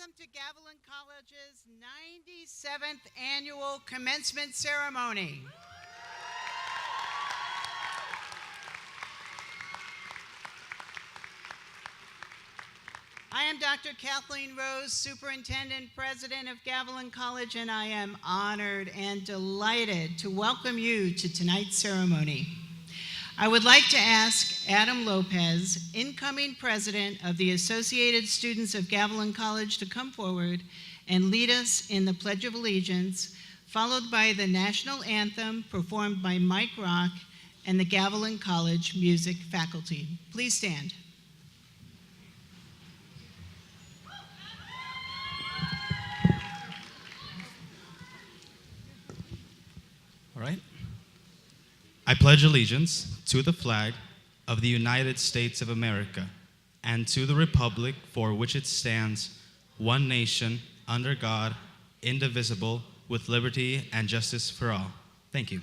Welcome to Gavilan College's 97th annual commencement ceremony. I am Dr. Kathleen Rose, Superintendent President of Gavilan College, and I am honored and delighted to welcome you to tonight's ceremony. I would like to ask Adam Lopez, incoming president of the Associated Students of Gavilan College, to come forward and lead us in the Pledge of Allegiance, followed by the national anthem performed by Mike Rock and the Gavilan College music faculty. Please stand. All right. I pledge allegiance to the flag of the United States of America and to the republic for which it stands, one nation, under God, indivisible, with liberty and justice for all. Thank you.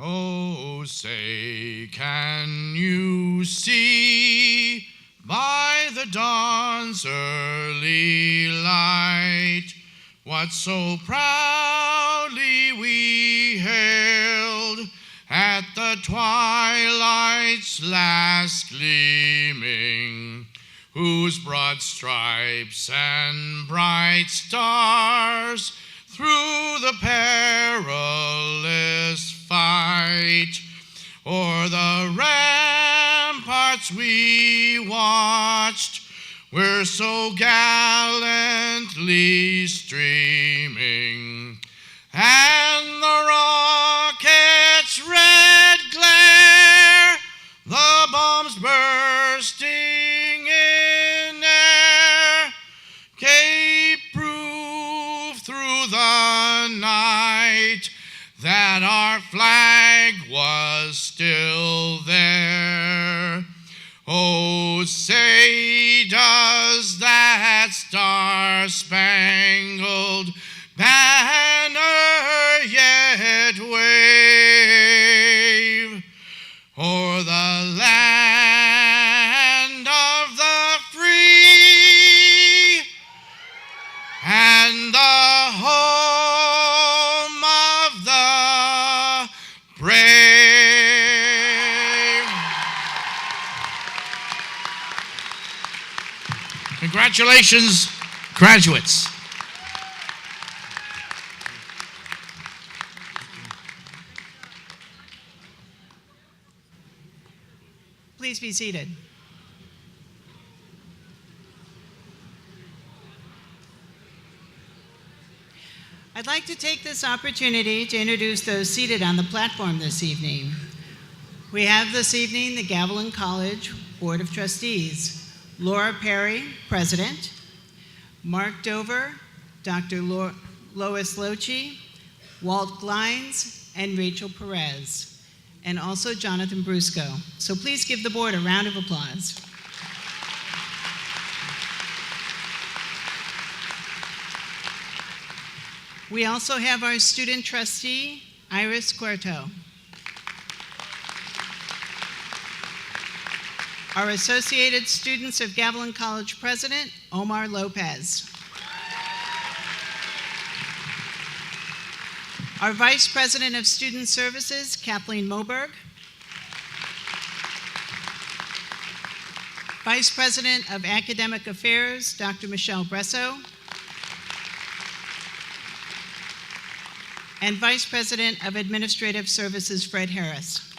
Oh, say, can you see by the dawn's early light what so proudly we hailed at the twilight's last gleaming, whose broad stripes and bright stars through the perilous fight o'er the ramparts we watched were so gallantly streaming, and the rocket's red glare, the bombs bursting in air, gave proof through the night that our flag was still there. Oh, say, does that star-spangled banner yet wave o'er the land of the free and the home of the brave? Congratulations, graduates. Please be seated. I'd like to take this opportunity to introduce those seated on the platform this evening. We have this evening the Gavilan College Board of Trustees. Laura Perry, President. Mark Dover, Dr. Lois Lochi, Walt Glines, and Rachel Perez, and also Jonathan Brusco. So please give the board a round of applause. We also have our student trustee, Iris Cuerto. Our Associated Students of Gavilan College President, Omar Lopez. Our Vice President of Student Services, Kathleen Moberg. Vice President of Academic Affairs, Dr. Michelle Bresso. And Vice President of Administrative Services, Fred Harris.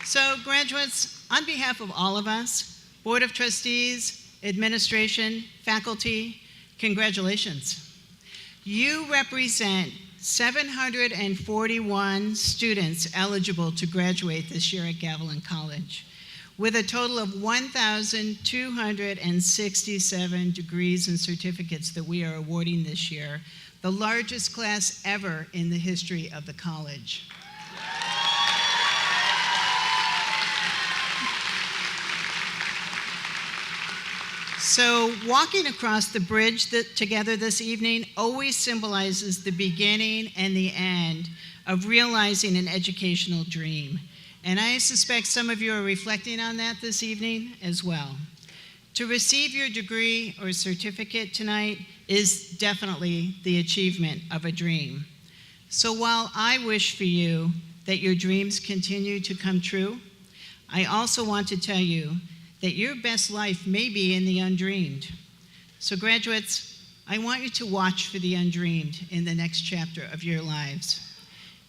So, graduates, on behalf of all of us, Board of Trustees, administration, faculty, congratulations. You represent 741 students eligible to graduate this year at Gavilan College. with a total of 1,267 degrees and certificates that we are awarding this year, the largest class ever in the history of the college. So walking across the bridge together this evening always symbolizes the beginning and the end of realizing an educational dream. And I suspect some of you are reflecting on that this evening as well. To receive your degree or certificate tonight is definitely the achievement of a dream. So while I wish for you that your dreams continue to come true, I also want to tell you that your best life may be in the undreamed. So graduates, I want you to watch for the undreamed in the next chapter of your lives.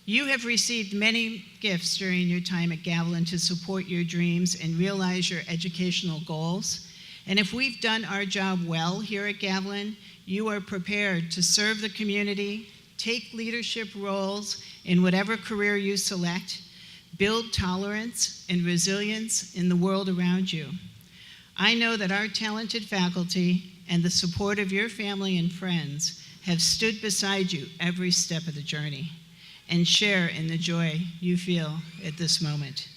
You have received many gifts during your time at Gavilan to support your dreams and realize your educational goals. And if we've done our job well here at Gavilan, you are prepared to serve the community, take leadership roles in whatever career you select, build tolerance and resilience in the world around you. I know that our talented faculty and the support of your family and friends have stood beside you every step of the journey and share in the joy you feel at this moment.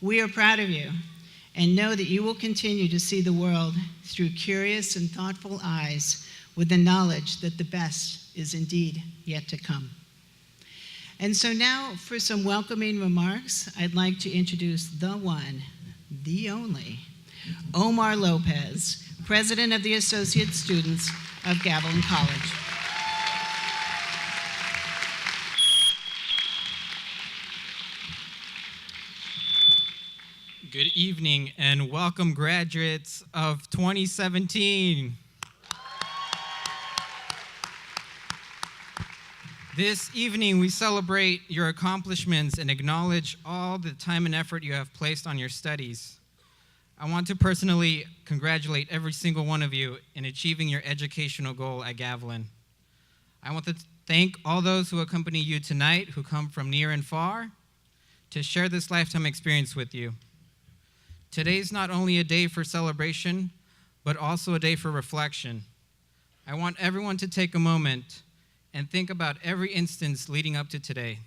We are proud of you and know that you will continue to see the world through curious and thoughtful eyes with the knowledge that the best is indeed yet to come. And so now for some welcoming remarks, I'd like to introduce the one, the only, Omar Lopez, President of the Associate Students of Gavilan College. Good evening and welcome, graduates of 2017. This evening, we celebrate your accomplishments and acknowledge all the time and effort you have placed on your studies. I want to personally congratulate every single one of you in achieving your educational goal at Gavilan. I want to thank all those who accompany you tonight, who come from near and far, to share this lifetime experience with you. Today's not only a day for celebration, but also a day for reflection. I want everyone to take a moment and think about every instance leading up to today.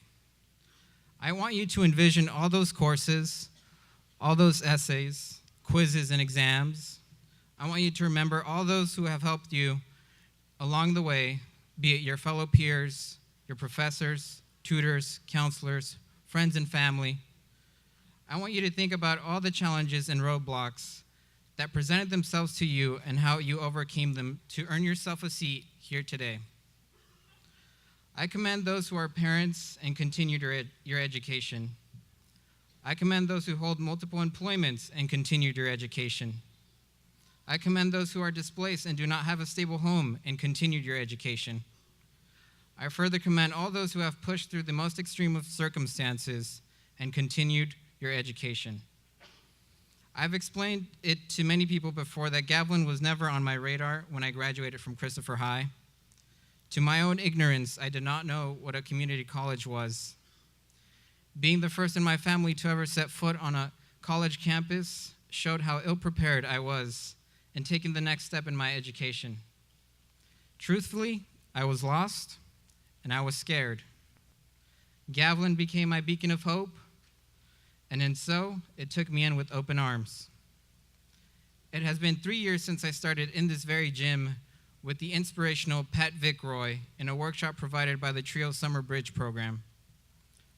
I want you to envision all those courses, all those essays, quizzes, and exams. I want you to remember all those who have helped you along the way, be it your fellow peers, your professors, tutors, counselors, friends, and family. I want you to think about all the challenges and roadblocks that presented themselves to you and how you overcame them to earn yourself a seat here today. I commend those who are parents and continued your education. I commend those who hold multiple employments and continued your education. I commend those who are displaced and do not have a stable home and continued your education. I further commend all those who have pushed through the most extreme of circumstances and continued your education. I've explained it to many people before that Gavilan was never on my radar when I graduated from Christopher High. To my own ignorance, I did not know what a community college was. Being the first in my family to ever set foot on a college campus showed how ill-prepared I was in taking the next step in my education. Truthfully, I was lost and I was scared. Gavilan became my beacon of hope, and in so, it took me in with open arms. It has been 3 years since I started in this very gym with the inspirational Pat Vickroy in a workshop provided by the Trio Summer Bridge program.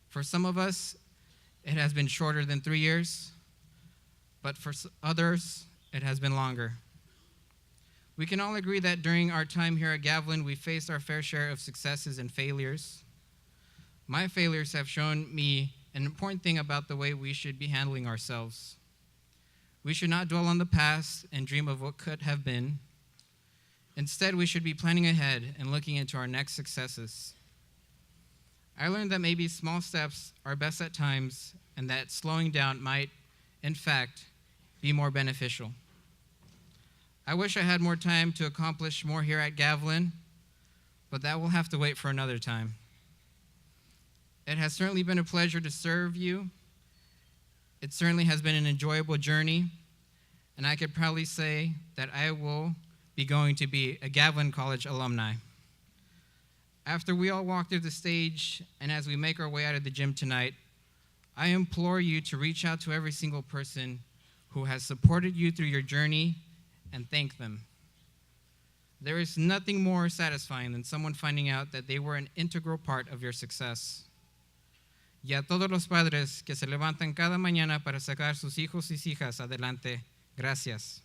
For some of us, it has been shorter than 3 years, but for others, it has been longer. We can all agree that during our time here at Gavilan, we faced our fair share of successes and failures. My failures have shown me an important thing about the way we should be handling ourselves. We should not dwell on the past and dream of what could have been. Instead, we should be planning ahead and looking into our next successes. I learned that maybe small steps are best at times and that slowing down might, in fact, be more beneficial. I wish I had more time to accomplish more here at Gavilan, but that will have to wait for another time. It has certainly been a pleasure to serve you It certainly has been an enjoyable journey, and I could proudly say that I will be going to be a Gavilan College alumni. After we all walk through the stage and as we make our way out of the gym tonight, I implore you to reach out to every single person who has supported you through your journey and thank them. There is nothing more satisfying than someone finding out that they were an integral part of your success. Y a todos los padres que se levantan cada mañana para sacar sus hijos y hijas adelante, gracias.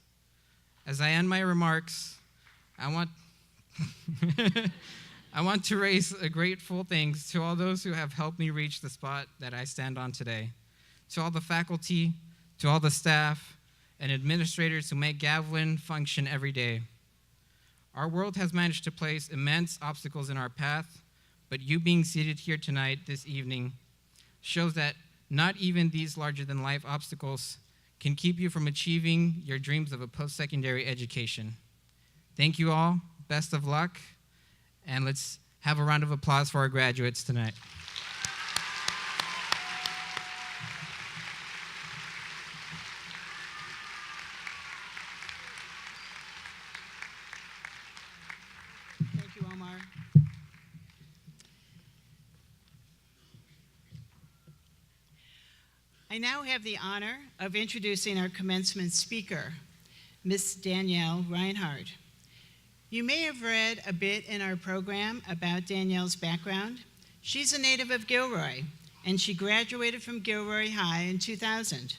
As I end my remarks, I want to raise a grateful thanks to all those who have helped me reach the spot that I stand on today. To all the faculty, to all the staff, and administrators who make Gavilan function every day. Our world has managed to place immense obstacles in our path, but you being seated here tonight, this evening, shows that not even these larger-than-life obstacles can keep you from achieving your dreams of a post-secondary education. Thank you all. Best of luck. And let's have a round of applause for our graduates tonight. Thank you, Omar. I now have the honor of introducing our commencement speaker, Miss Danielle Reinhardt. You may have read a bit in our program about Danielle's background. She's a native of Gilroy, and she graduated from Gilroy High in 2000.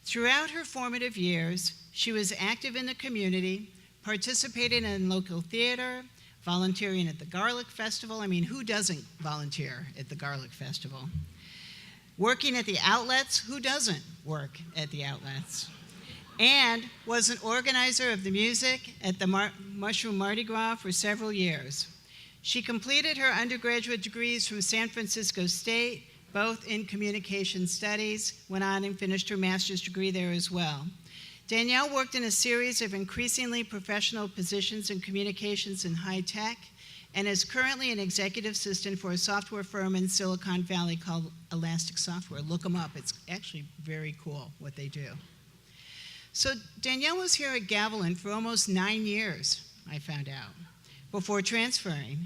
Throughout her formative years, she was active in the community, participating in local theater, volunteering at the Garlic Festival. I mean, who doesn't volunteer at the Garlic Festival? Working at the outlets, who doesn't work at the outlets? And was an organizer of the music at the Mushroom Mardi Gras for several years. She completed her undergraduate degrees from San Francisco State, both in communication studies, went on and finished her master's degree there as well. Danielle worked in a series of increasingly professional positions in communications and high tech, and is currently an executive assistant for a software firm in Silicon Valley called Elastic Software. Look them up. It's actually very cool what they do. So Danielle was here at Gavilan for almost 9 years, I found out, before transferring.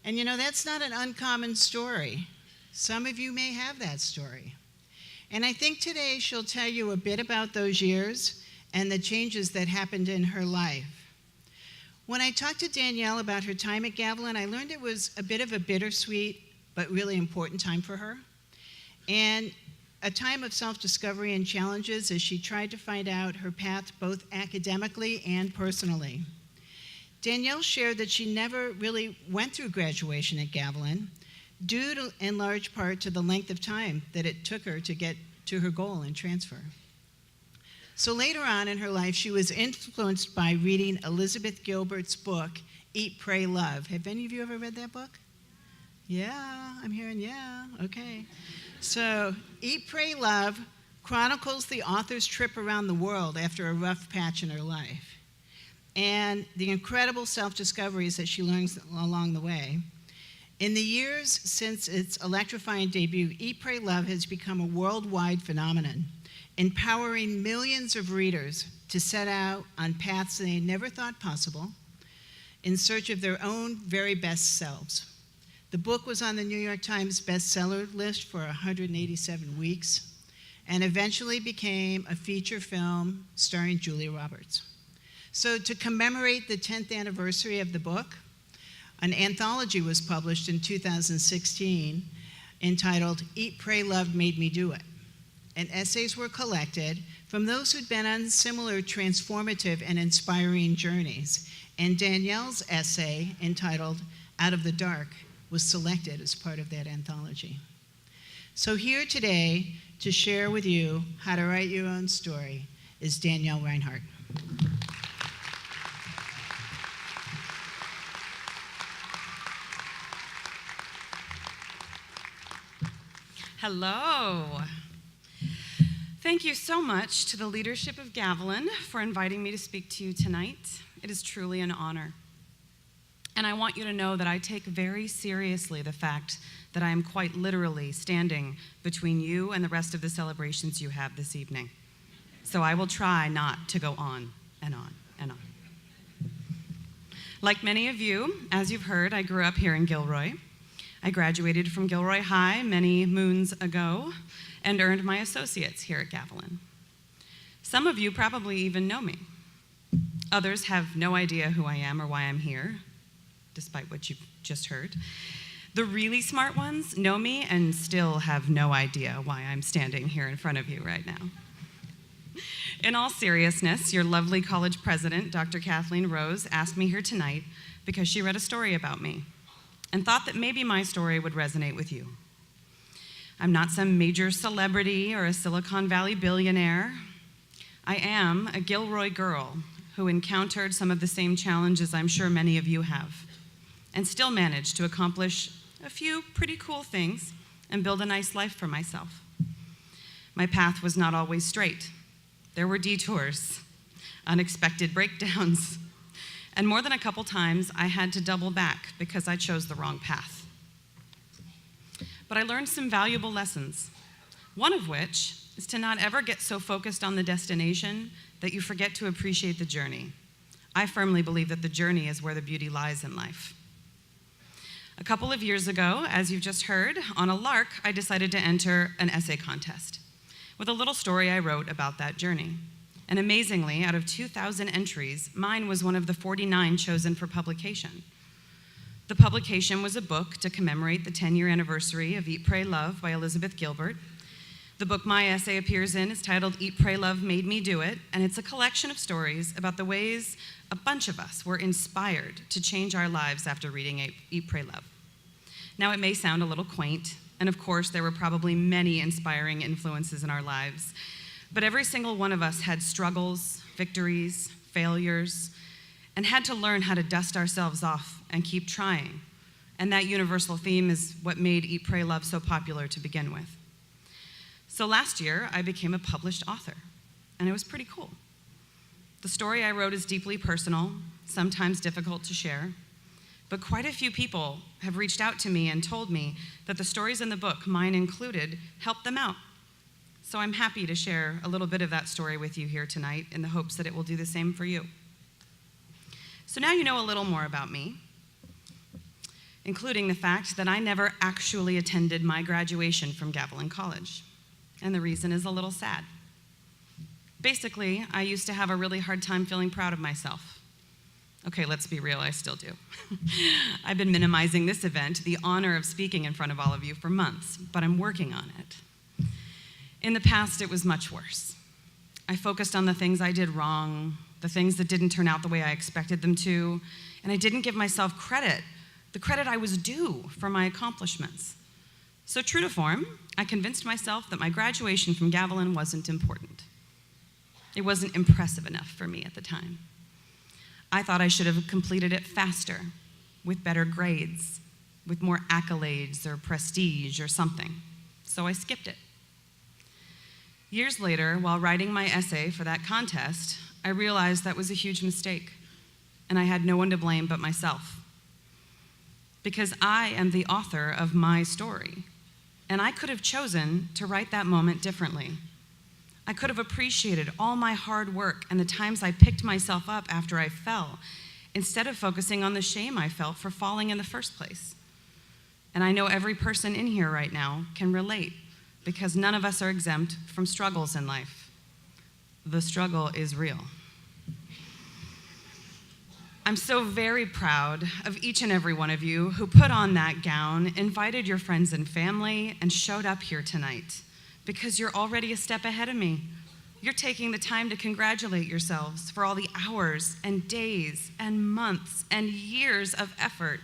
And you know, that's not an uncommon story. Some of you may have that story. And I think today she'll tell you a bit about those years and the changes that happened in her life. When I talked to Danielle about her time at Gavilan, I learned it was a bit of a bittersweet but really important time for her, and a time of self-discovery and challenges as she tried to find out her path both academically and personally. Danielle shared that she never really went through graduation at Gavilan, due to, in large part to the length of time that it took her to get to her goal and transfer. So later on in her life, she was influenced by reading Elizabeth Gilbert's book, Eat, Pray, Love. Have any of you ever read that book? Yeah, I'm hearing yeah, okay. So Eat, Pray, Love chronicles the author's trip around the world after a rough patch in her life, and the incredible self-discoveries that she learns along the way. In the years since its electrifying debut, Eat, Pray, Love has become a worldwide phenomenon, empowering millions of readers to set out on paths they never thought possible in search of their own very best selves. The book was on the New York Times bestseller list for 187 weeks and eventually became a feature film starring Julia Roberts. So to commemorate the 10th anniversary of the book, an anthology was published in 2016 entitled Eat, Pray, Love Made Me Do It. And essays were collected from those who'd been on similar transformative and inspiring journeys. And Danielle's essay, entitled Out of the Dark, was selected as part of that anthology. So here today to share with you how to write your own story is Danielle Reinhardt. Hello. Thank you so much to the leadership of Gavilan for inviting me to speak to you tonight. It is truly an honor. And I want you to know that I take very seriously the fact that I am quite literally standing between you and the rest of the celebrations you have this evening. So I will try not to go on and on and on. Like many of you, as you've heard, I grew up here in Gilroy. I graduated from Gilroy High many moons ago and earned my associates here at Gavilan. Some of you probably even know me. Others have no idea who I am or why I'm here, despite what you've just heard. The really smart ones know me and still have no idea why I'm standing here in front of you right now. In all seriousness, your lovely college president, Dr. Kathleen Rose, asked me here tonight because she read a story about me and thought that maybe my story would resonate with you. I'm not some major celebrity or a Silicon Valley billionaire. I am a Gilroy girl who encountered some of the same challenges I'm sure many of you have, and still managed to accomplish a few pretty cool things and build a nice life for myself. My path was not always straight. There were detours, unexpected breakdowns, and more than a couple times I had to double back because I chose the wrong path. But I learned some valuable lessons, one of which is to not ever get so focused on the destination that you forget to appreciate the journey. I firmly believe that the journey is where the beauty lies in life. A couple of years ago, as you've just heard, on a lark, I decided to enter an essay contest with a little story I wrote about that journey. And amazingly, out of 2,000 entries, mine was one of the 49 chosen for publication. The publication was a book to commemorate the 10-year anniversary of Eat, Pray, Love by Elizabeth Gilbert. The book my essay appears in is titled Eat, Pray, Love Made Me Do It, and it's a collection of stories about the ways a bunch of us were inspired to change our lives after reading Eat, Pray, Love. Now, it may sound a little quaint, and of course, there were probably many inspiring influences in our lives, but every single one of us had struggles, victories, failures, and had to learn how to dust ourselves off and keep trying. And that universal theme is what made Eat, Pray, Love so popular to begin with. So last year, I became a published author, and it was pretty cool. The story I wrote is deeply personal, sometimes difficult to share, but quite a few people have reached out to me and told me that the stories in the book, mine included, helped them out. So I'm happy to share a little bit of that story with you here tonight in the hopes that it will do the same for you. So now you know a little more about me, including the fact that I never actually attended my graduation from Gavilan College. And the reason is a little sad. Basically, I used to have a really hard time feeling proud of myself. Okay, let's be real, I still do. I've been minimizing this event, the honor of speaking in front of all of you, for months, but I'm working on it. In the past, it was much worse. I focused on the things I did wrong, the things that didn't turn out the way I expected them to, and I didn't give myself credit, the credit I was due for my accomplishments. So true to form, I convinced myself that my graduation from Gavilan wasn't important. It wasn't impressive enough for me at the time. I thought I should have completed it faster, with better grades, with more accolades or prestige or something. So I skipped it. Years later, while writing my essay for that contest, I realized that was a huge mistake, and I had no one to blame but myself. Because I am the author of my story, and I could have chosen to write that moment differently. I could have appreciated all my hard work and the times I picked myself up after I fell, instead of focusing on the shame I felt for falling in the first place. And I know every person in here right now can relate, because none of us are exempt from struggles in life. The struggle is real. I'm so very proud of each and every one of you who put on that gown, invited your friends and family, and showed up here tonight, because you're already a step ahead of me. You're taking the time to congratulate yourselves for all the hours and days and months and years of effort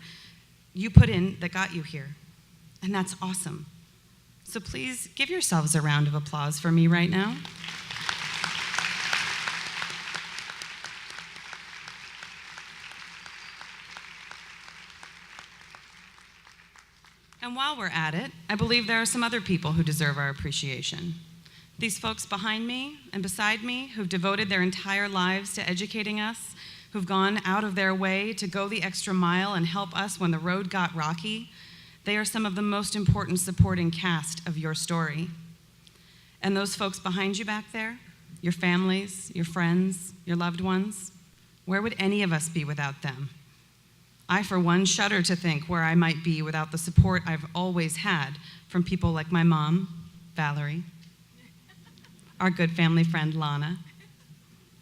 you put in that got you here. And that's awesome. So please give yourselves a round of applause for me right now. And while we're at it, I believe there are some other people who deserve our appreciation. These folks behind me and beside me who've devoted their entire lives to educating us, who've gone out of their way to go the extra mile and help us when the road got rocky, They are some of the most important supporting cast of your story. And those folks behind you back there, your families, your friends, your loved ones, where would any of us be without them? I, for one, shudder to think where I might be without the support I've always had from people like my mom, Valerie, our good family friend, Lana,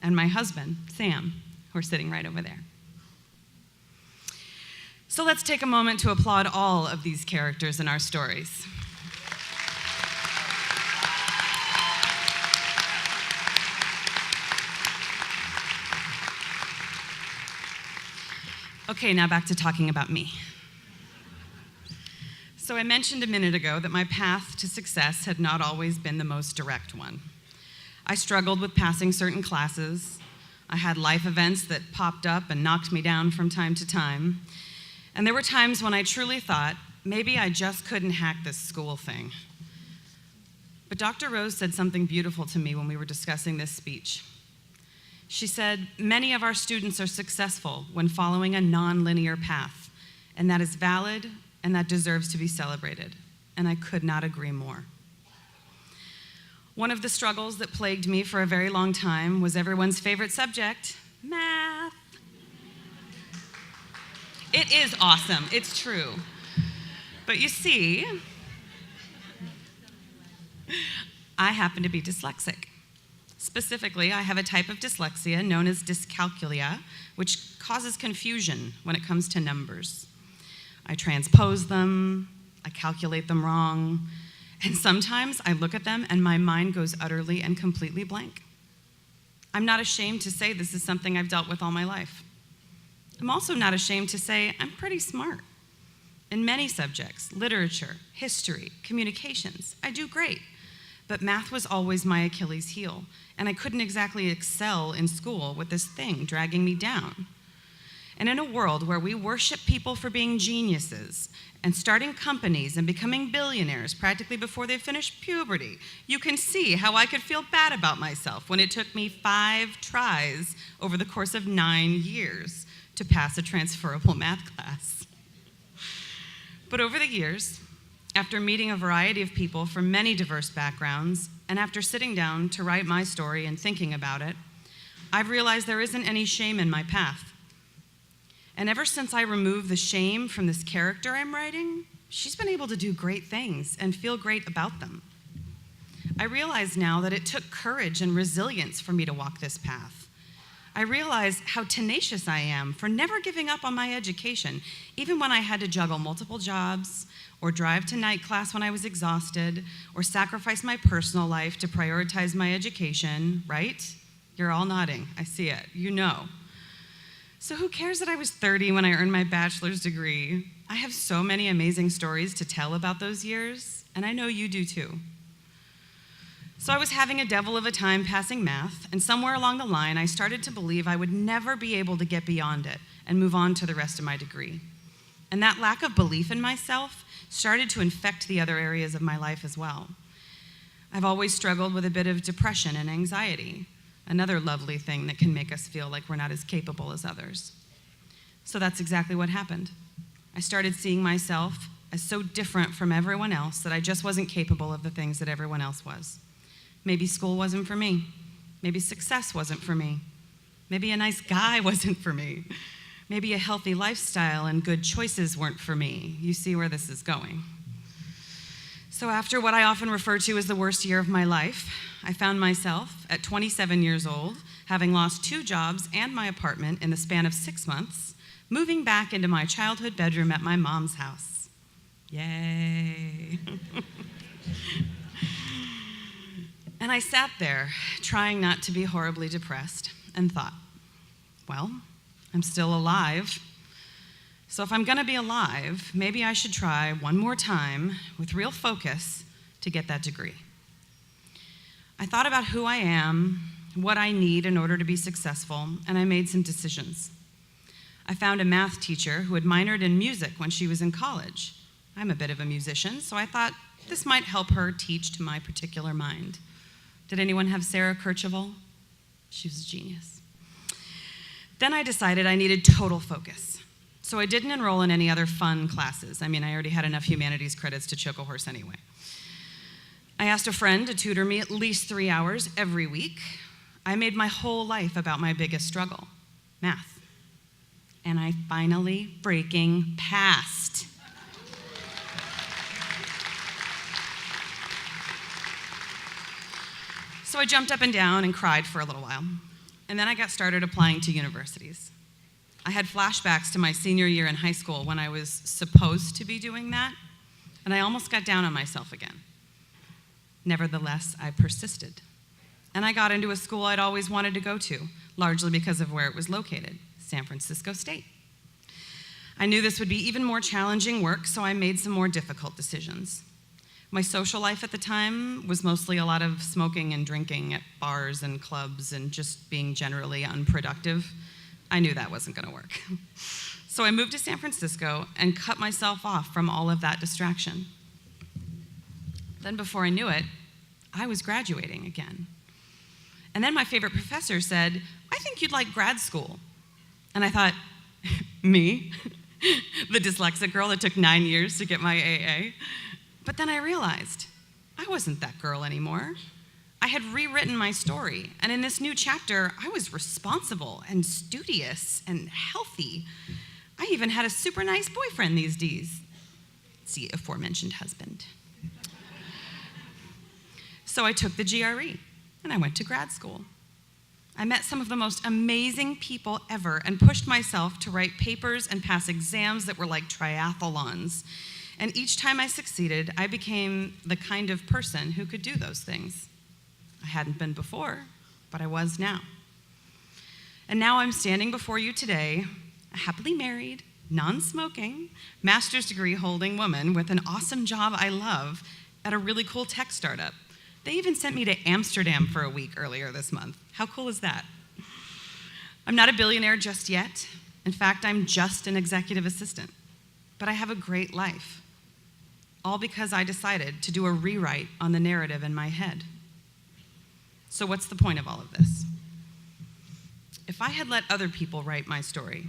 and my husband, Sam, who are sitting right over there. So let's take a moment to applaud all of these characters in our stories. Okay, now back to talking about me. So I mentioned a minute ago that my path to success had not always been the most direct one. I struggled with passing certain classes. I had life events that popped up and knocked me down from time to time. And there were times when I truly thought, maybe I just couldn't hack this school thing. But Dr. Rose said something beautiful to me when we were discussing this speech. She said, many of our students are successful when following a non-linear path, and that is valid and that deserves to be celebrated. And I could not agree more. One of the struggles that plagued me for a very long time was everyone's favorite subject, math. It is awesome, it's true. But you see, I happen to be dyslexic. Specifically, I have a type of dyslexia known as dyscalculia, which causes confusion when it comes to numbers. I transpose them, I calculate them wrong, and sometimes I look at them and my mind goes utterly and completely blank. I'm not ashamed to say this is something I've dealt with all my life. I'm also not ashamed to say I'm pretty smart. In many subjects, literature, history, communications, I do great. But math was always my Achilles heel, and I couldn't exactly excel in school with this thing dragging me down. And in a world where we worship people for being geniuses and starting companies and becoming billionaires practically before they finish puberty, you can see how I could feel bad about myself when it took me 5 tries over the course of 9 years to pass a transferable math class. But over the years, after meeting a variety of people from many diverse backgrounds, and after sitting down to write my story and thinking about it, I've realized there isn't any shame in my path. And ever since I removed the shame from this character I'm writing, she's been able to do great things and feel great about them. I realize now that it took courage and resilience for me to walk this path. I realize how tenacious I am for never giving up on my education, even when I had to juggle multiple jobs, or drive to night class when I was exhausted, or sacrifice my personal life to prioritize my education, right? You're all nodding, I see it, you know. So who cares that I was 30 when I earned my bachelor's degree? I have so many amazing stories to tell about those years, and I know you do too. So I was having a devil of a time passing math, and somewhere along the line, I started to believe I would never be able to get beyond it and move on to the rest of my degree. And that lack of belief in myself started to infect the other areas of my life as well. I've always struggled with a bit of depression and anxiety, another lovely thing that can make us feel like we're not as capable as others. So that's exactly what happened. I started seeing myself as so different from everyone else that I just wasn't capable of the things that everyone else was. Maybe school wasn't for me. Maybe success wasn't for me. Maybe a nice guy wasn't for me. Maybe a healthy lifestyle and good choices weren't for me. You see where this is going. So after what I often refer to as the worst year of my life, I found myself at 27 years old, having lost 2 jobs and my apartment in the span of 6 months, moving back into my childhood bedroom at my mom's house. Yay. And I sat there, trying not to be horribly depressed, and thought, well, I'm still alive. So if I'm gonna be alive, maybe I should try one more time with real focus to get that degree. I thought about who I am, what I need in order to be successful, and I made some decisions. I found a math teacher who had minored in music when she was in college. I'm a bit of a musician, so I thought this might help her teach to my particular mind. Did anyone have Sarah Kercheval? She was a genius. Then I decided I needed total focus. So I didn't enroll in any other fun classes. I mean, I already had enough humanities credits to choke a horse anyway. I asked a friend to tutor me at least 3 hours every week. I made my whole life about my biggest struggle, math. And I finally freaking passed. So I jumped up and down and cried for a little while. And then I got started applying to universities. I had flashbacks to my senior year in high school when I was supposed to be doing that, and I almost got down on myself again. Nevertheless, I persisted. And I got into a school I'd always wanted to go to, largely because of where it was located, San Francisco State. I knew this would be even more challenging work, so I made some more difficult decisions. My social life at the time was mostly a lot of smoking and drinking at bars and clubs and just being generally unproductive. I knew that wasn't going to work. So I moved to San Francisco and cut myself off from all of that distraction. Then before I knew it, I was graduating again. And then my favorite professor said, "I think you'd like grad school." And I thought, me? The dyslexic girl that took 9 years to get my AA? But then I realized I wasn't that girl anymore. I had rewritten my story, and in this new chapter, I was responsible and studious and healthy. I even had a super nice boyfriend these days. See, aforementioned husband. So I took the GRE, and I went to grad school. I met some of the most amazing people ever and pushed myself to write papers and pass exams that were like triathlons. And each time I succeeded, I became the kind of person who could do those things. I hadn't been before, but I was now. And now I'm standing before you today, a happily married, non-smoking, master's degree holding woman with an awesome job I love at a really cool tech startup. They even sent me to Amsterdam for a week earlier this month. How cool is that? I'm not a billionaire just yet. In fact, I'm just an executive assistant. But I have a great life. All because I decided to do a rewrite on the narrative in my head. So what's the point of all of this? If I had let other people write my story,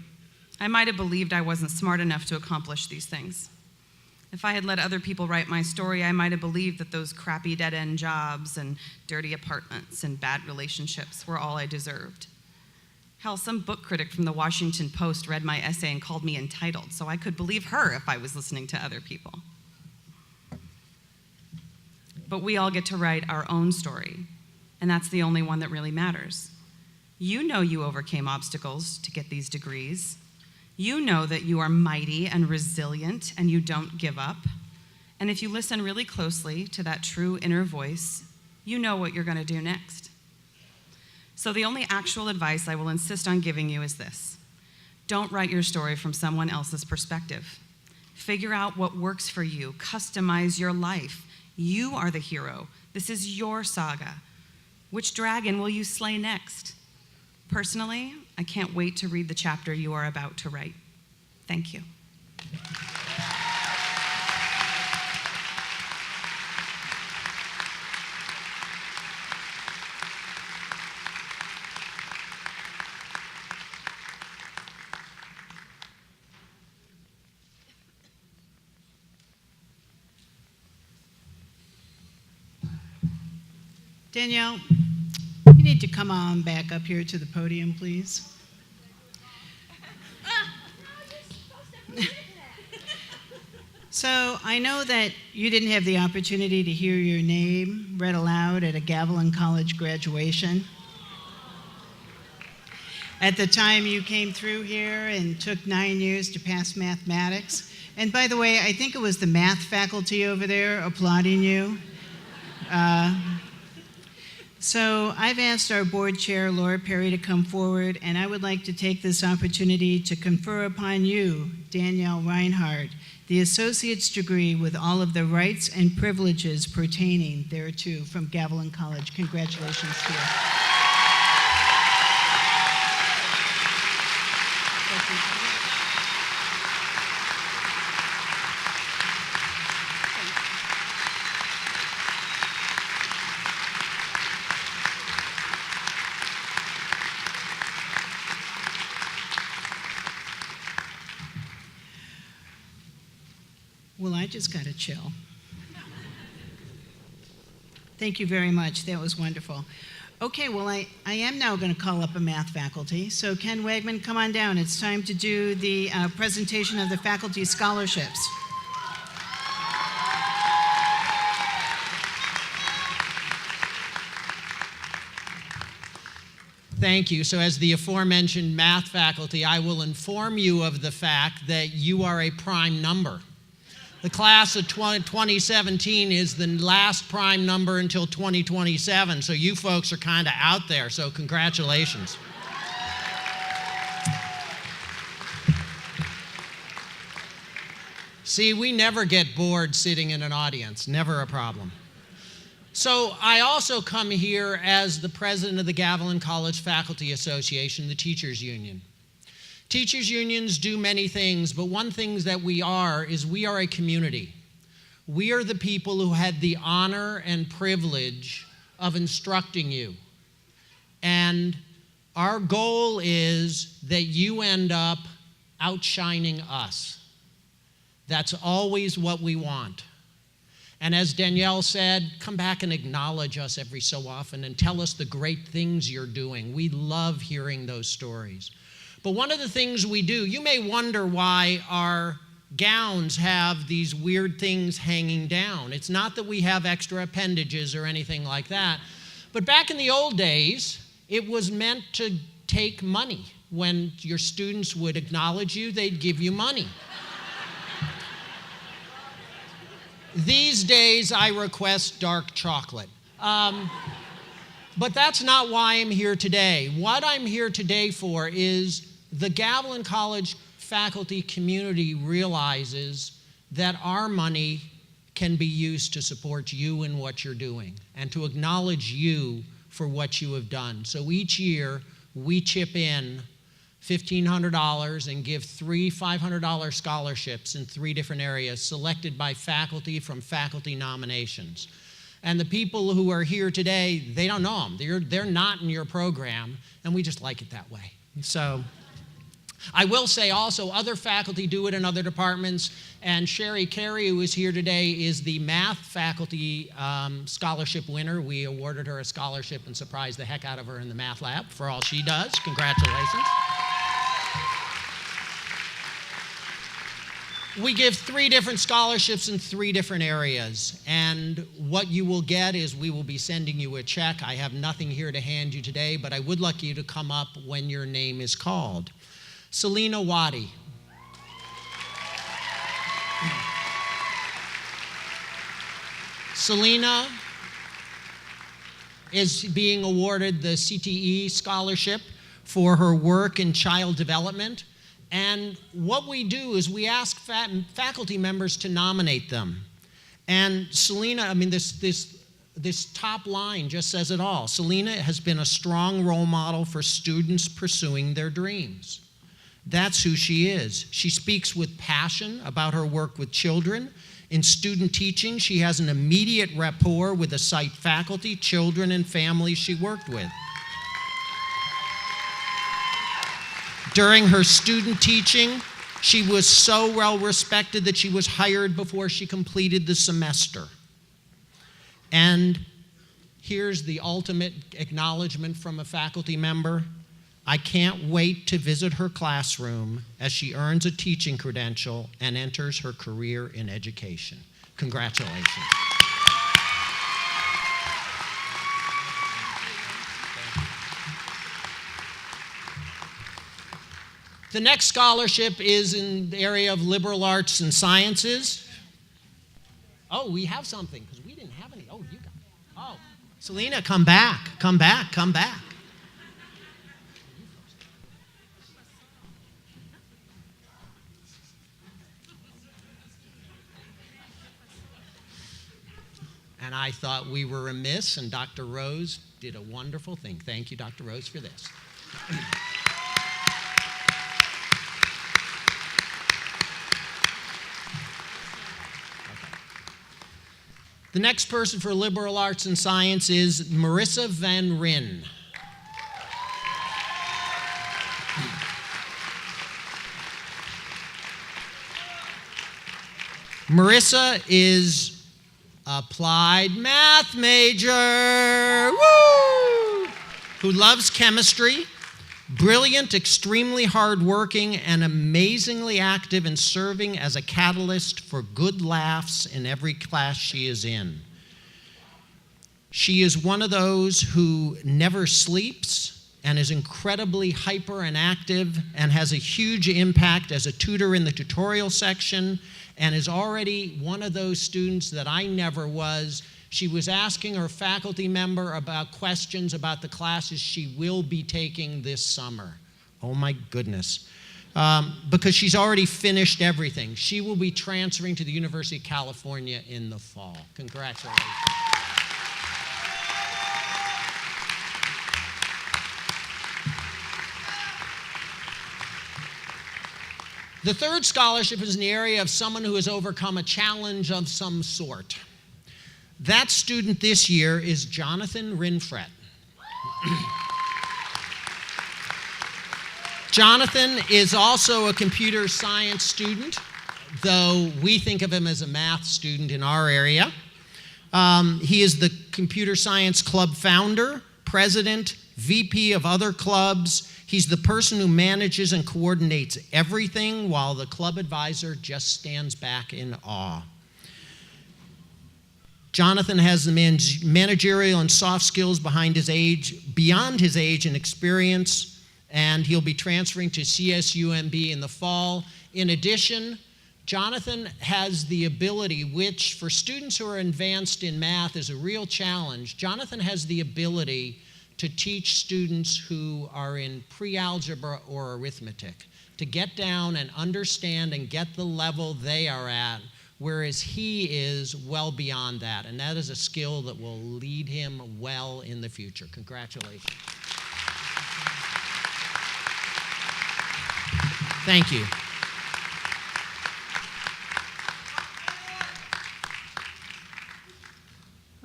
I might have believed I wasn't smart enough to accomplish these things. If I had let other people write my story, I might have believed that those crappy dead-end jobs and dirty apartments and bad relationships were all I deserved. Hell, some book critic from the Washington Post read my essay and called me entitled, so I could believe her if I was listening to other people. But we all get to write our own story, and that's the only one that really matters. You know you overcame obstacles to get these degrees. You know that you are mighty and resilient and you don't give up. And if you listen really closely to that true inner voice, you know what you're going to do next. So the only actual advice I will insist on giving you is this. Don't write your story from someone else's perspective. Figure out what works for you. Customize your life. You are the hero. This is your saga. Which dragon will you slay next? Personally, I can't wait to read the chapter you are about to write. Thank you. Danielle, you need to come on back up here to the podium, please. So I know that you didn't have the opportunity to hear your name read aloud at a Gavilan College graduation. At the time you came through here and took 9 years to pass mathematics. And by the way, I think it was the math faculty over there applauding you. So I've asked our board chair, Laura Perry, to come forward, and I would like to take this opportunity to confer upon you, Danielle Reinhardt, the associate's degree with all of the rights and privileges pertaining thereto from Gavilan College. Congratulations to you. Well, I just got to chill. Thank you very much. That was wonderful. Okay, well, I am now going to call up a math faculty. So Ken Wegman, come on down. It's time to do the presentation of the faculty scholarships. Thank you. So as the aforementioned math faculty, I will inform you of the fact that you are a prime number. The class of 2017 is the last prime number until 2027, so you folks are kind of out there, so congratulations. See, we never get bored sitting in an audience, never a problem. So I also come here as the president of the Gavilan College Faculty Association, the Teachers Union. Teachers unions do many things, but one thing that we are is we are a community. We are the people who had the honor and privilege of instructing you. And our goal is that you end up outshining us. That's always what we want. And as Danielle said, come back and acknowledge us every so often and tell us the great things you're doing. We love hearing those stories. But one of the things we do, you may wonder why our gowns have these weird things hanging down. It's not that we have extra appendages or anything like that. But back in the old days, it was meant to take money. When your students would acknowledge you, they'd give you money. These days, I request dark chocolate. But that's not why I'm here today. What I'm here today for is the Gavilan College faculty community realizes that our money can be used to support you in what you're doing and to acknowledge you for what you have done. So each year, we chip in $1,500 and give 3 $500 scholarships in 3 different areas selected by faculty from faculty nominations. And the people who are here today, they don't know them. They're not in your program, and we just like it that way. So I will say also other faculty do it in other departments, and Sherry Carey, who is here today, is the math faculty scholarship winner. We awarded her a scholarship and surprised the heck out of her in the math lab for all she does. Congratulations. We give 3 different scholarships in 3 different areas, and what you will get is we will be sending you a check. I have nothing here to hand you today, but I would like you to come up when your name is called. Selena Waddy. Selena is being awarded the CTE scholarship for her work in child development. And what we do is we ask faculty members to nominate them. And Selena, I mean, this top line just says it all. Selena has been a strong role model for students pursuing their dreams. That's who she is. She speaks with passion about her work with children. In student teaching, she has an immediate rapport with the site faculty, children, and families she worked with. During her student teaching, she was so well respected that she was hired before she completed the semester. And here's the ultimate acknowledgement from a faculty member. I can't wait to visit her classroom as she earns a teaching credential and enters her career in education. Congratulations. The next scholarship is in the area of liberal arts and sciences. Oh, we have something, because we didn't have any. Oh, you got it. Oh, Selena, come back, come back, come back. And I thought we were remiss, and Dr. Rose did a wonderful thing. Thank you, Dr. Rose, for this. The next person for liberal arts and science is Marissa Van Ryn. Marissa is applied math major, woo! Who loves chemistry, brilliant, extremely hardworking, and amazingly active in serving as a catalyst for good laughs in every class she is in. She is one of those who never sleeps and is incredibly hyper and active and has a huge impact as a tutor in the tutorial section and is already one of those students that I never was. She was asking her faculty member about questions about the classes she will be taking this summer. Oh my goodness. Because she's already finished everything. She will be transferring to the University of California in the fall. Congratulations. The third scholarship is in the area of someone who has overcome a challenge of some sort. That student this year is Jonathan Rinfret. Jonathan is also a computer science student, though we think of him as a math student in our area. He is the computer science club founder, president, VP of other clubs. He's the person who manages and coordinates everything while the club advisor just stands back in awe. Jonathan has the managerial and soft skills beyond his age and experience, and he'll be transferring to CSUMB in the fall. In addition, Jonathan has the ability, which for students who are advanced in math is a real challenge. Jonathan has the ability to teach students who are in pre-algebra or arithmetic, to get down and understand and get the level they are at, whereas he is well beyond that. And that is a skill that will lead him well in the future. Congratulations. Thank you.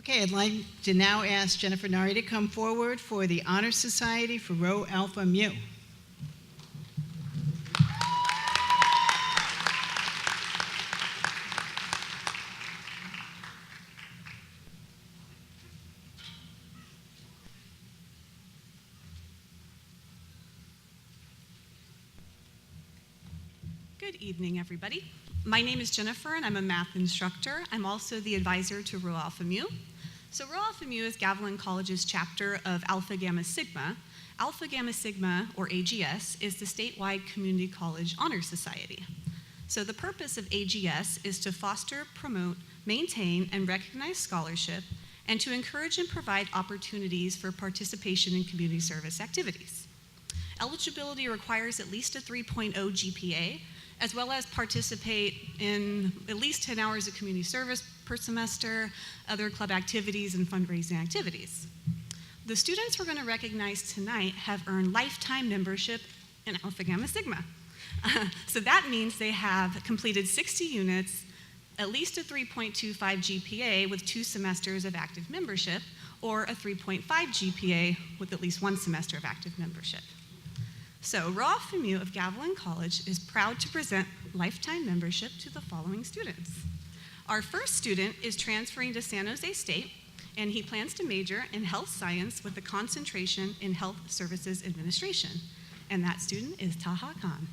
Okay, I'd like to now ask Jennifer Nari to come forward for the Honor Society for Rho Alpha Mu. Good evening, everybody. My name is Jennifer, and I'm a math instructor. I'm also the advisor to Rho Alpha Mu. So Rho Alpha Mu is Gavilan College's chapter of Alpha Gamma Sigma. Alpha Gamma Sigma, or AGS, is the statewide community college honor society. So the purpose of AGS is to foster, promote, maintain, and recognize scholarship, and to encourage and provide opportunities for participation in community service activities. Eligibility requires at least a 3.0 GPA, as well as participate in at least 10 hours of community service per semester, other club activities, and fundraising activities. The students we're going to recognize tonight have earned lifetime membership in Alpha Gamma Sigma. So that means they have completed 60 units, at least a 3.25 GPA with 2 semesters of active membership, or a 3.5 GPA with at least 1 semester of active membership. So Rho Alpha Mu of Gavilan College is proud to present lifetime membership to the following students. Our first student is transferring to San Jose State, and he plans to major in health science with a concentration in health services administration. And that student is Taha Khan.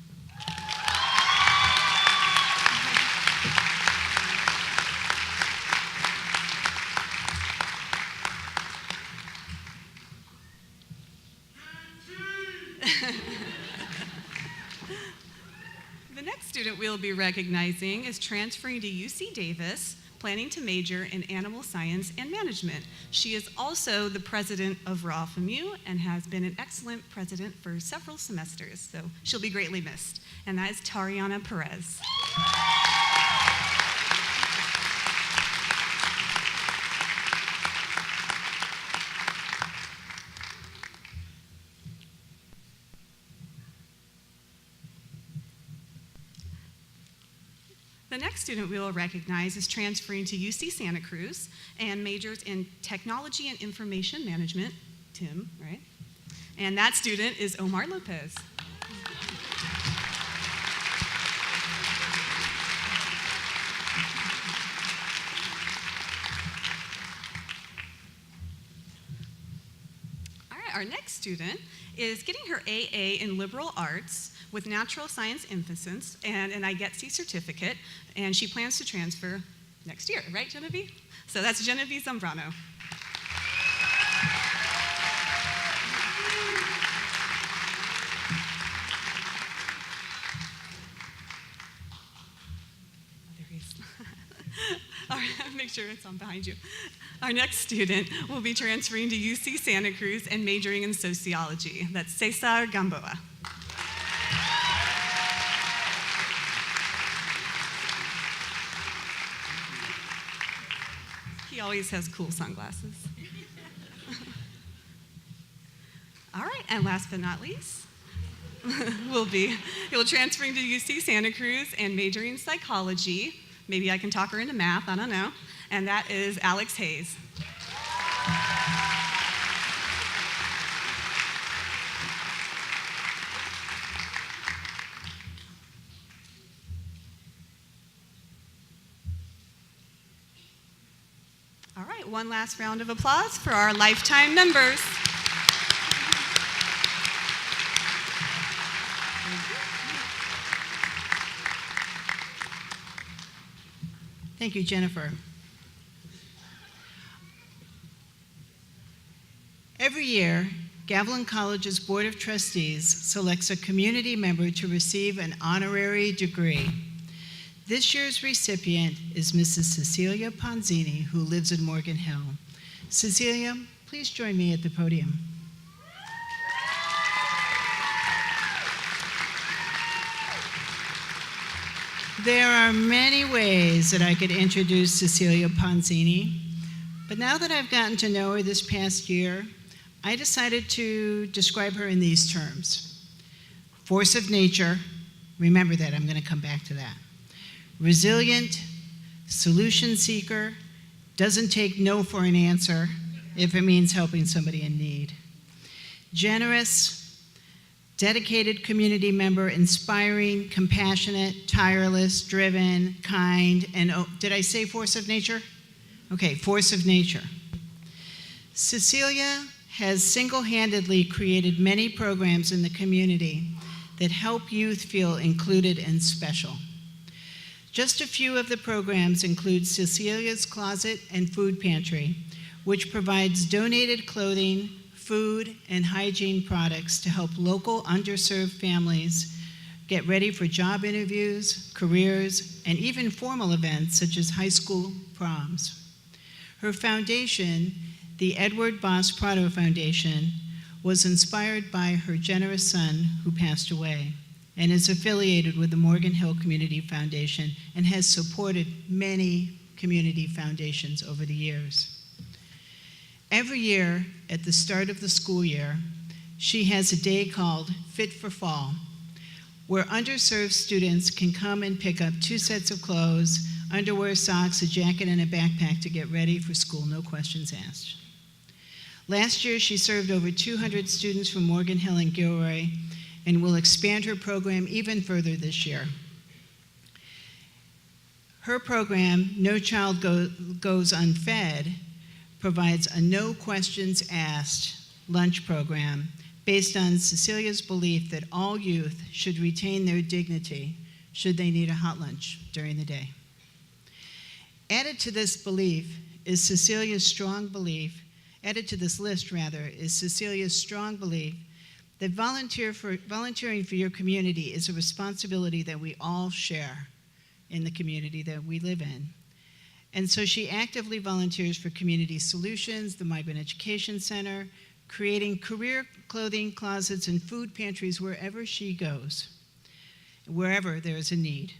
The next student we'll be recognizing is transferring to UC Davis, planning to major in animal science and management. She is also the president of Rho Alpha Mu and has been an excellent president for several semesters, so she'll be greatly missed. And that is Tariana Perez. The next student we will recognize is transferring to UC Santa Cruz and majors in technology and information management, Tim, right? And that student is Omar Lopez. our next student is getting her AA in liberal arts with natural science emphasis and an IGETC certificate, and she plans to transfer next year, right, Genevieve? So that's Genevieve Zambrano. There he is. All right, make sure it's on behind you. Our next student will be transferring to UC Santa Cruz and majoring in sociology. That's Cesar Gamboa. He always has cool sunglasses. All right, and last but not least, he'll transferring to UC Santa Cruz and majoring in psychology. Maybe I can talk her into math, I don't know. And that is Alex Hayes. All right, one last round of applause for our lifetime members. Thank you, Jennifer. Every year, Gavilan College's Board of Trustees selects a community member to receive an honorary degree. This year's recipient is Mrs. Cecilia Ponzini, who lives in Morgan Hill. Cecilia, please join me at the podium. There are many ways that I could introduce Cecilia Ponzini, but now that I've gotten to know her this past year, I decided to describe her in these terms. Force of nature, remember that, I'm going to come back to that. Resilient, solution seeker, doesn't take no for an answer if it means helping somebody in need. Generous, dedicated community member, inspiring, compassionate, tireless, driven, kind, and did I say force of nature? Okay, force of nature. Cecilia has single-handedly created many programs in the community that help youth feel included and special. Just a few of the programs include Cecilia's Closet and Food Pantry, which provides donated clothing, food, and hygiene products to help local underserved families get ready for job interviews, careers, and even formal events such as high school proms. Her foundation, the Edward Boss Prado Foundation, was inspired by her generous son who passed away and is affiliated with the Morgan Hill Community Foundation and has supported many community foundations over the years. Every year, at the start of the school year, she has a day called Fit for Fall, where underserved students can come and pick up 2 sets of clothes, underwear, socks, a jacket, and a backpack to get ready for school, no questions asked. Last year, she served over 200 students from Morgan Hill and Gilroy and will expand her program even further this year. Her program, No Child Goes Unfed, provides a no questions asked lunch program based on Cecilia's belief that all youth should retain their dignity should they need a hot lunch during the day. Added to this list, is Cecilia's strong belief that volunteering for your community is a responsibility that we all share in the community that we live in. And so she actively volunteers for Community Solutions, the Migrant Education Center, creating career clothing closets and food pantries wherever she goes, wherever there is a need.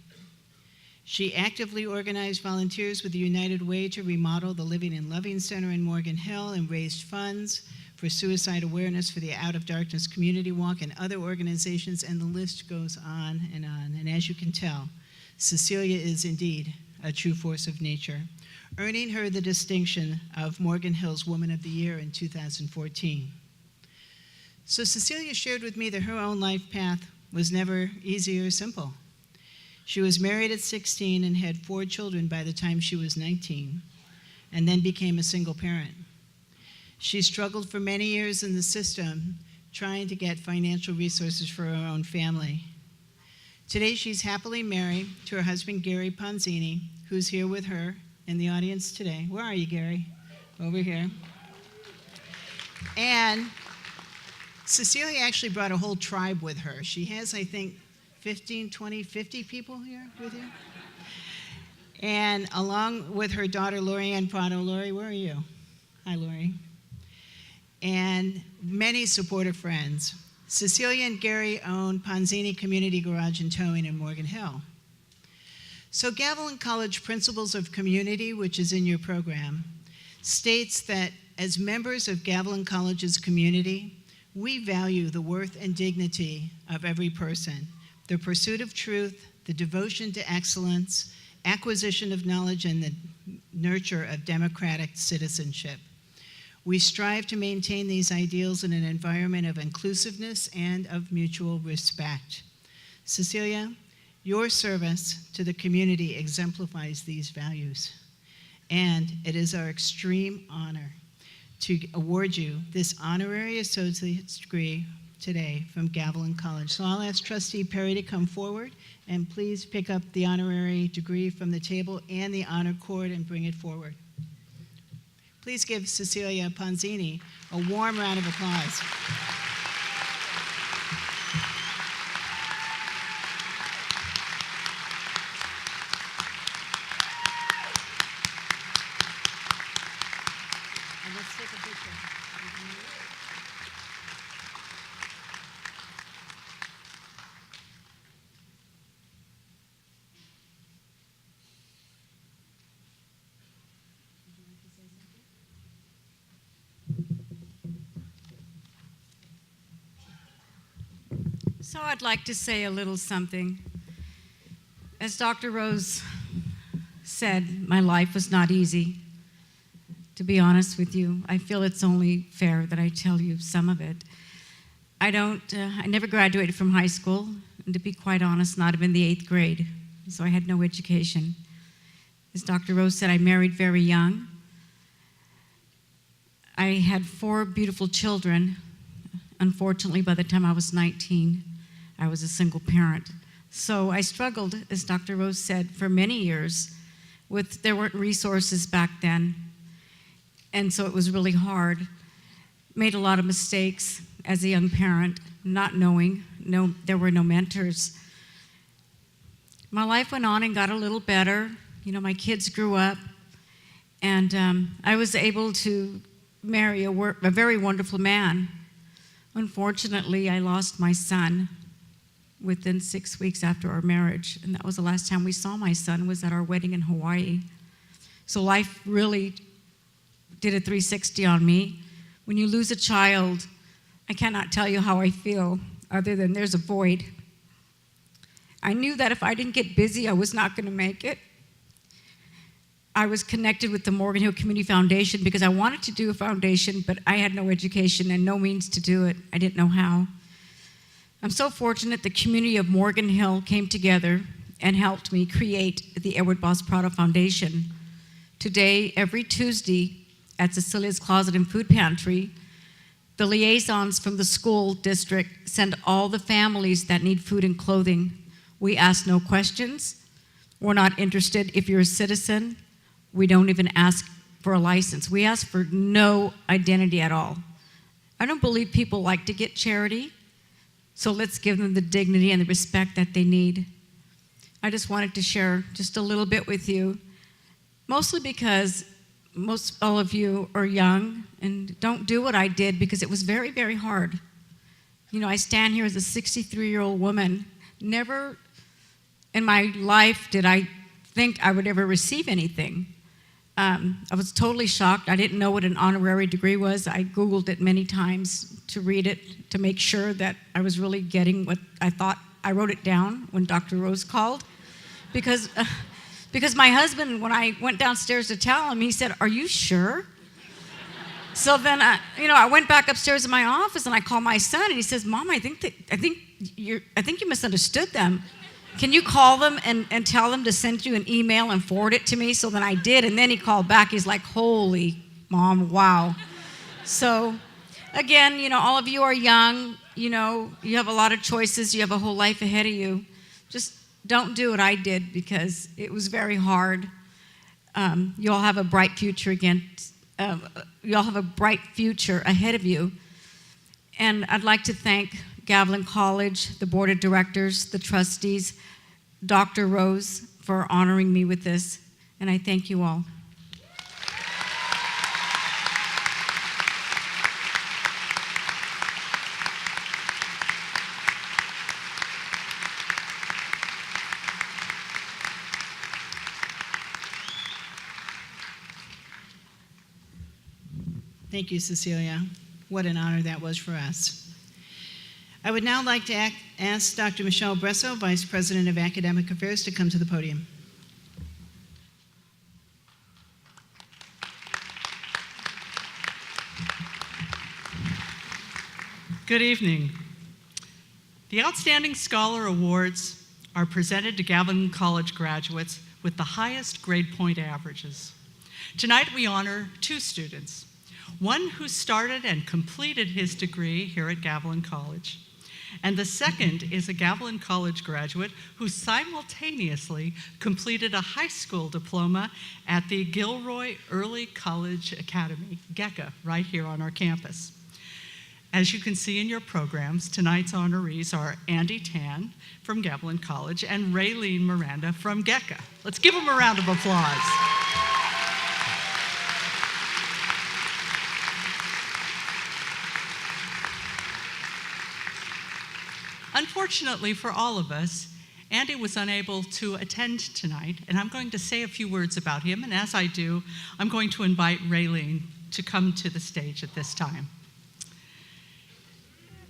She actively organized volunteers with the United Way to remodel the Living and Loving Center in Morgan Hill and raised funds for suicide awareness for the Out of Darkness Community Walk and other organizations, and the list goes on. And as you can tell, Cecilia is indeed a true force of nature, earning her the distinction of Morgan Hill's Woman of the Year in 2014. So Cecilia shared with me that her own life path was never easy or simple. She was married at 16 and had 4 children by the time she was 19, and then became a single parent. She struggled for many years in the system, trying to get financial resources for her own family. Today, she's happily married to her husband, Gary Ponzini, who's here with her in the audience today. Where are you, Gary? Over here. And Cecilia actually brought a whole tribe with her. She has, I think, 15, 20, 50 people here with you. And along with her daughter, Lorianne Prado. Lori, where are you? Hi, Lori. And many supportive friends. Cecilia and Gary own Ponzini Community Garage and Towing in Morgan Hill. So Gavilan College Principles of Community, which is in your program, states that as members of Gavilan College's community, we value the worth and dignity of every person, the pursuit of truth, the devotion to excellence, acquisition of knowledge, and the nurture of democratic citizenship. We strive to maintain these ideals in an environment of inclusiveness and of mutual respect. Cecilia, your service to the community exemplifies these values, and it is our extreme honor to award you this honorary associate's degree today from Gavilan College. So I'll ask Trustee Perry to come forward, and please pick up the honorary degree from the table and the honor cord and bring it forward. Please give Cecilia Ponzini a warm round of applause. And let's take a picture. So I'd like to say a little something. As Dr. Rose said, my life was not easy. To be honest with you, I feel it's only fair that I tell you some of it. I never graduated from high school, and to be quite honest, not even the 8th grade, so I had no education. As Dr. Rose said, I married very young. I had 4 beautiful children. Unfortunately, by the time I was 19, I was a single parent. So I struggled, as Dr. Rose said, for many years. There weren't resources back then, and so it was really hard. Made a lot of mistakes as a young parent, not knowing. There were no mentors. My life went on and got a little better. You know, my kids grew up, and I was able to marry a very wonderful man. Unfortunately, I lost my son within 6 weeks after our marriage, and that was the last time we saw my son, was at our wedding in Hawaii. So life really did a 360 on me. When you lose a child, I cannot tell you how I feel, other than there's a void. I knew that if I didn't get busy, I was not going to make it. I was connected with the Morgan Hill Community Foundation because I wanted to do a foundation, but I had no education and no means to do it. I didn't know how. I'm so fortunate the community of Morgan Hill came together and helped me create the Edward Boss Prado Foundation. Today, every Tuesday at Cecilia's Closet and Food Pantry, the liaisons from the school district send all the families that need food and clothing. We ask no questions. We're not interested if you're a citizen. We don't even ask for a license. We ask for no identity at all. I don't believe people like to get charity, so let's give them the dignity and the respect that they need. I just wanted to share just a little bit with you, mostly because all of you are young and don't do what I did because it was very, very hard. You know, I stand here as a 63-year-old woman. Never in my life did I think I would ever receive anything. I was totally shocked. I didn't know what an honorary degree was. I Googled it many times to read it, to make sure that I was really getting what I thought. I wrote it down when Dr. Rose called, because my husband, when I went downstairs to tell him, he said, "Are you sure?" So then, I went back upstairs in my office and I called my son and he says, "Mom, I think you misunderstood them. Can you call them and tell them to send you an email and forward it to me?" So then I did, and then he called back. He's like, "Holy Mom, wow." So, again, all of you are young. You have a lot of choices. You have a whole life ahead of you. Just don't do what I did because it was very hard. You all have a bright future you all have a bright future ahead of you. And I'd like to thank Gavilan College, the board of directors, the trustees, Dr. Rose for honoring me with this, and I thank you all. Thank you, Cecilia. What an honor that was for us. I would now like to ask Dr. Michelle Bresso, Vice President of Academic Affairs, to come to the podium. Good evening. The Outstanding Scholar Awards are presented to Gavilan College graduates with the highest grade point averages. Tonight we honor two students, one who started and completed his degree here at Gavilan College, and the second is a Gavilan College graduate who simultaneously completed a high school diploma at the Gilroy Early College Academy, GECA, right here on our campus. As you can see in your programs, tonight's honorees are Andy Tan from Gavilan College and Raylene Miranda from GECA. Let's give them a round of applause. Unfortunately for all of us, Andy was unable to attend tonight, and I'm going to say a few words about him, and as I do, I'm going to invite Raylene to come to the stage at this time.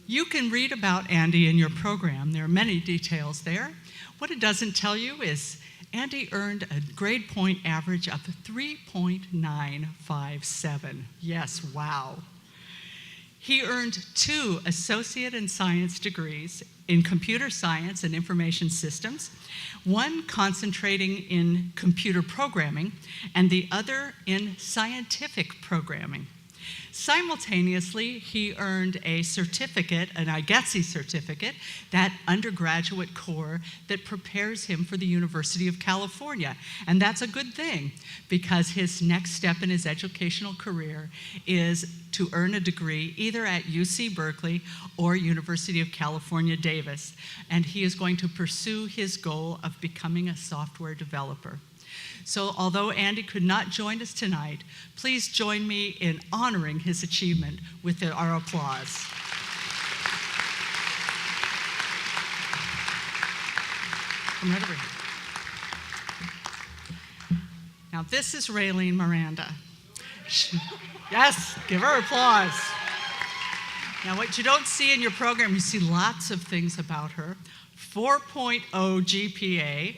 You can read about Andy in your program. There are many details there. What it doesn't tell you is Andy earned a grade point average of 3.957. Yes, wow. He earned 2 associate in science degrees in computer science and information systems, one concentrating in computer programming and the other in scientific programming. Simultaneously, he earned a certificate, an IGETSI certificate, that undergraduate core that prepares him for the University of California. And that's a good thing, because his next step in his educational career is to earn a degree either at UC Berkeley or University of California, Davis. And he is going to pursue his goal of becoming a software developer. So although Andy could not join us tonight, please join me in honoring his achievement with our applause. Come right over here. Now this is Raylene Miranda. Yes, give her applause. Now what you don't see in your program, you see lots of things about her. 4.0 GPA.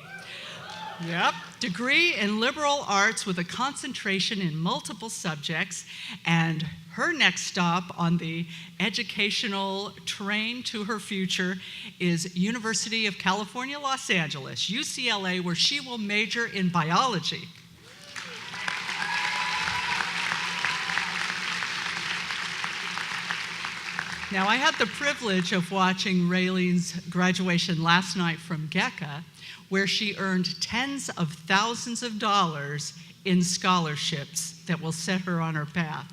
Yep. Degree in liberal arts with a concentration in multiple subjects, and her next stop on the educational train to her future is University of California, Los Angeles, UCLA, where she will major in biology. Now, I had the privilege of watching Raylene's graduation last night from GECA, where she earned tens of thousands of dollars in scholarships that will set her on her path.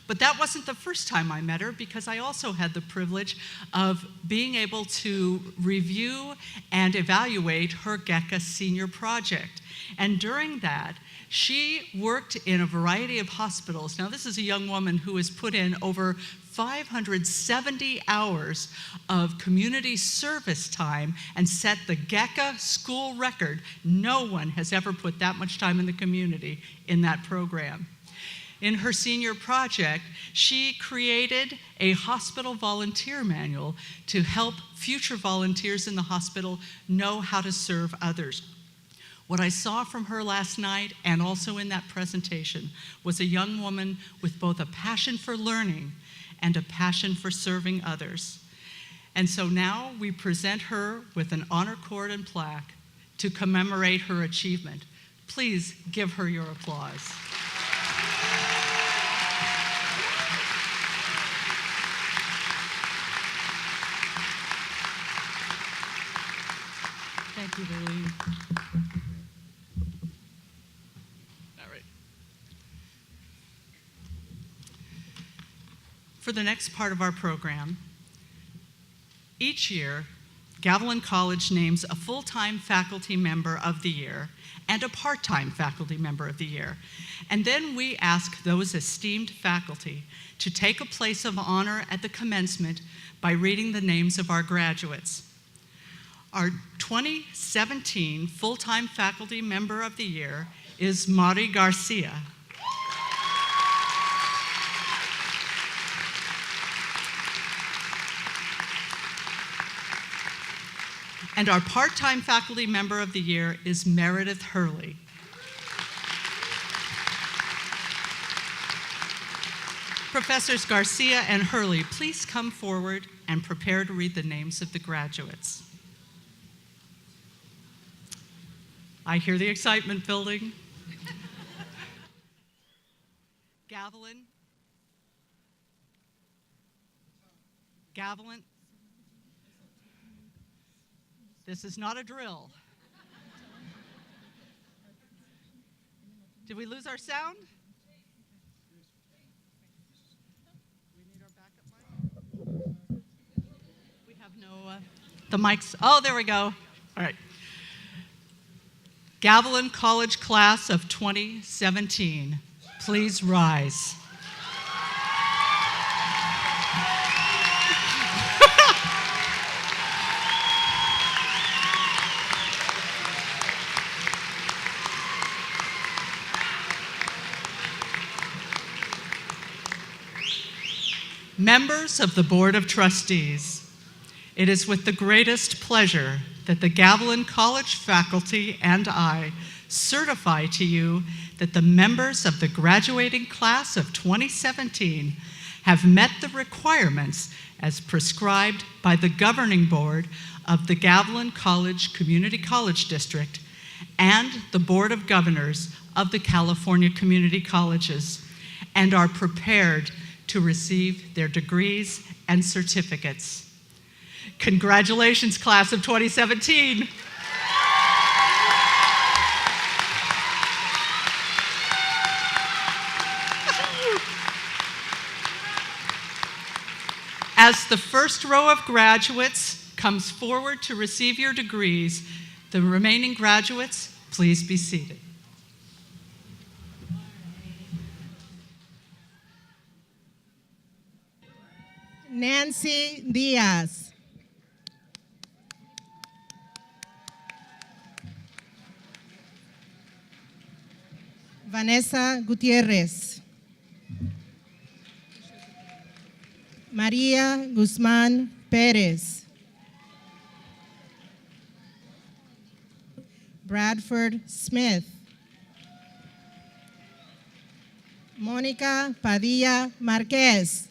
But that wasn't the first time I met her, because I also had the privilege of being able to review and evaluate her GECA senior project. And during that, she worked in a variety of hospitals. Now, this is a young woman who has put in over 570 hours of community service time and set the GECA school record. No one has ever put that much time in the community in that program. In her senior project, she created a hospital volunteer manual to help future volunteers in the hospital know how to serve others. What I saw from her last night and also in that presentation was a young woman with both a passion for learning and a passion for serving others. And so now we present her with an honor cord and plaque to commemorate her achievement. Please give her your applause. Thank you, Raylene. All right. For the next part of our program, each year, Gavilan College names a full-time faculty member of the year and a part-time faculty member of the year. And then we ask those esteemed faculty to take a place of honor at the commencement by reading the names of our graduates. Our 2017 full-time faculty member of the year is Mari Garcia. And our part-time faculty member of the year is Meredith Hurley. Professors Garcia and Hurley, please come forward and prepare to read the names of the graduates. I hear the excitement building. Gavilan. Gavilan. This is not a drill. Did we lose our sound? We need our backup mic. We have no, the mics. Oh, there we go. All right. Gavilan College Class of 2017, please rise. Members of the Board of Trustees, it is with the greatest pleasure that the Gavilan College faculty and I certify to you that the members of the graduating class of 2017 have met the requirements as prescribed by the governing board of the Gavilan College Community College District and the Board of Governors of the California Community Colleges, and are prepared to receive their degrees and certificates. Congratulations, class of 2017. As the first row of graduates comes forward to receive your degrees, the remaining graduates, please be seated. Nancy Diaz. Vanessa Gutierrez. María Guzmán Pérez. Bradford Smith. Mónica Padilla Márquez.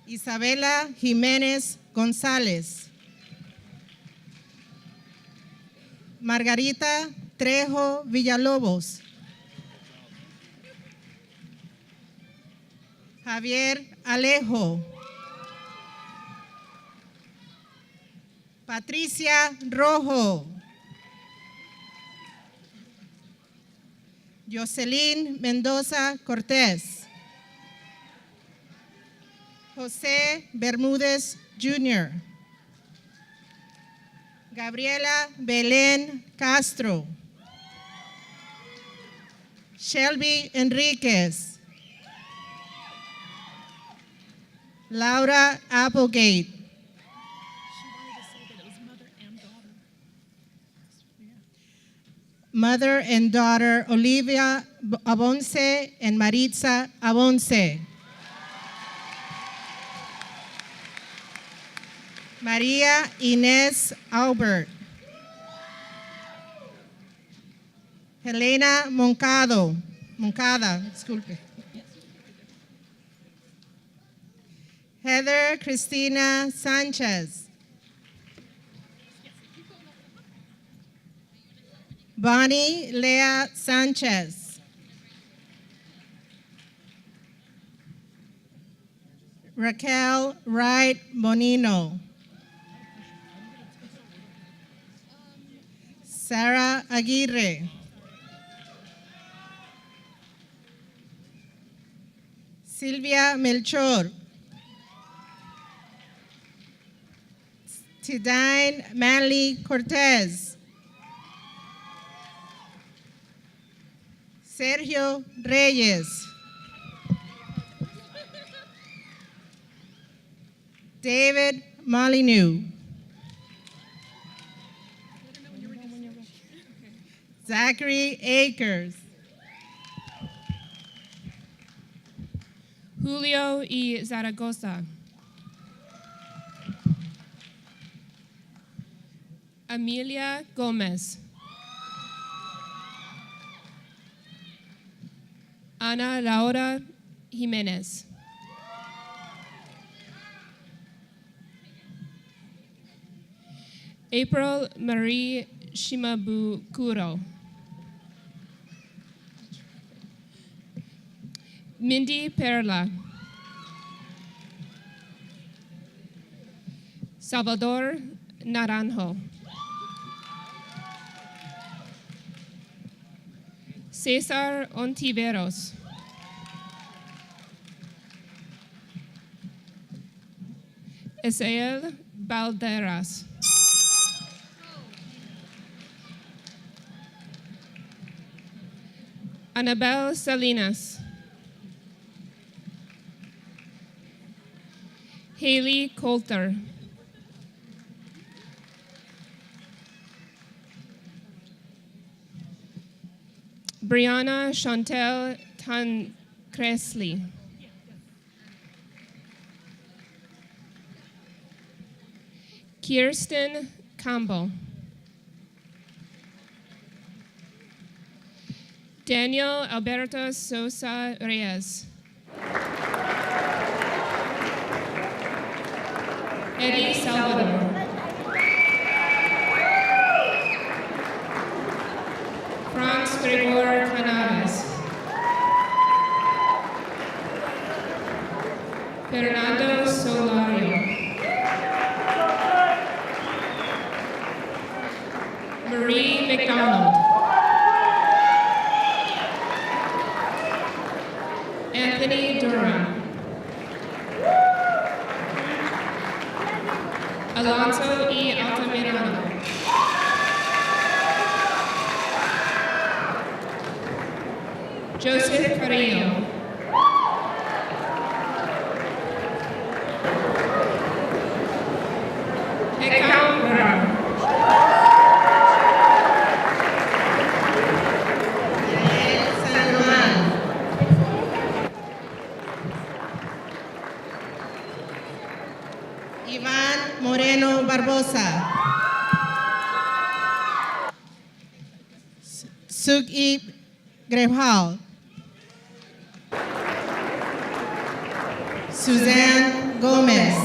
Isabela Jiménez González. Margarita Trejo Villalobos. Javier Alejo. Patricia Rojo. Jocelyn Mendoza Cortés. José Bermúdez Jr. Gabriela Belén Castro. Shelby Enríquez. Laura Applegate. Mother and daughter Olivia Abonce and Maritza Abonce. María Inés Albert. Helena Moncada, disculpe. Heather Cristina Sanchez. Bonnie Lea Sanchez. Raquel Wright Bonino. Sarah Aguirre, Silvia Melchor, Tidine Manley Cortez, Sergio Reyes, David Molyneux, Zachary Akers, Julio y Zaragoza. Amelia Gomez. Ana Laura Jimenez. April Marie Shimabukuro. Mindy Perla. Salvador Naranjo. Cesar Ontiveros. Esael Balderas. Anabel Salinas. Haley Coulter. Brianna Chantel Tancresli. Kirsten Campbell. Daniel Alberto Sosa Reyes. Eddie Salvador. Franz Gregor Canaves. Fernando Solario. Marie McDonald. Anthony Durham. Alonso E. Altamirano. Joseph Carrillo. Ekam Rao. Iván Moreno Barbosa, Sugib Grevhal, Suzanne Gomez,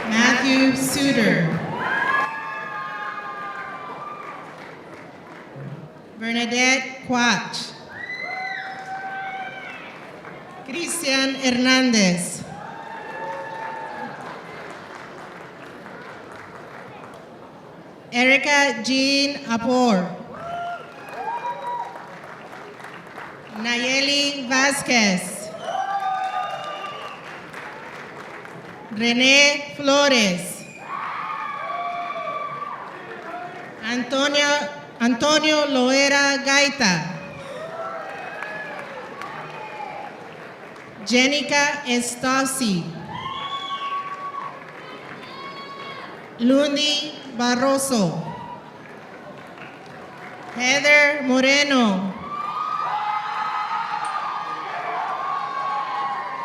Matthew Suter, Bernadette Quach, Cristian Hernandez, Erica Jean Apor, Nayeli Vasquez, René Flores, Antonio Loera Gaita, Jenica Estasi, Lundi Barroso, Heather Moreno,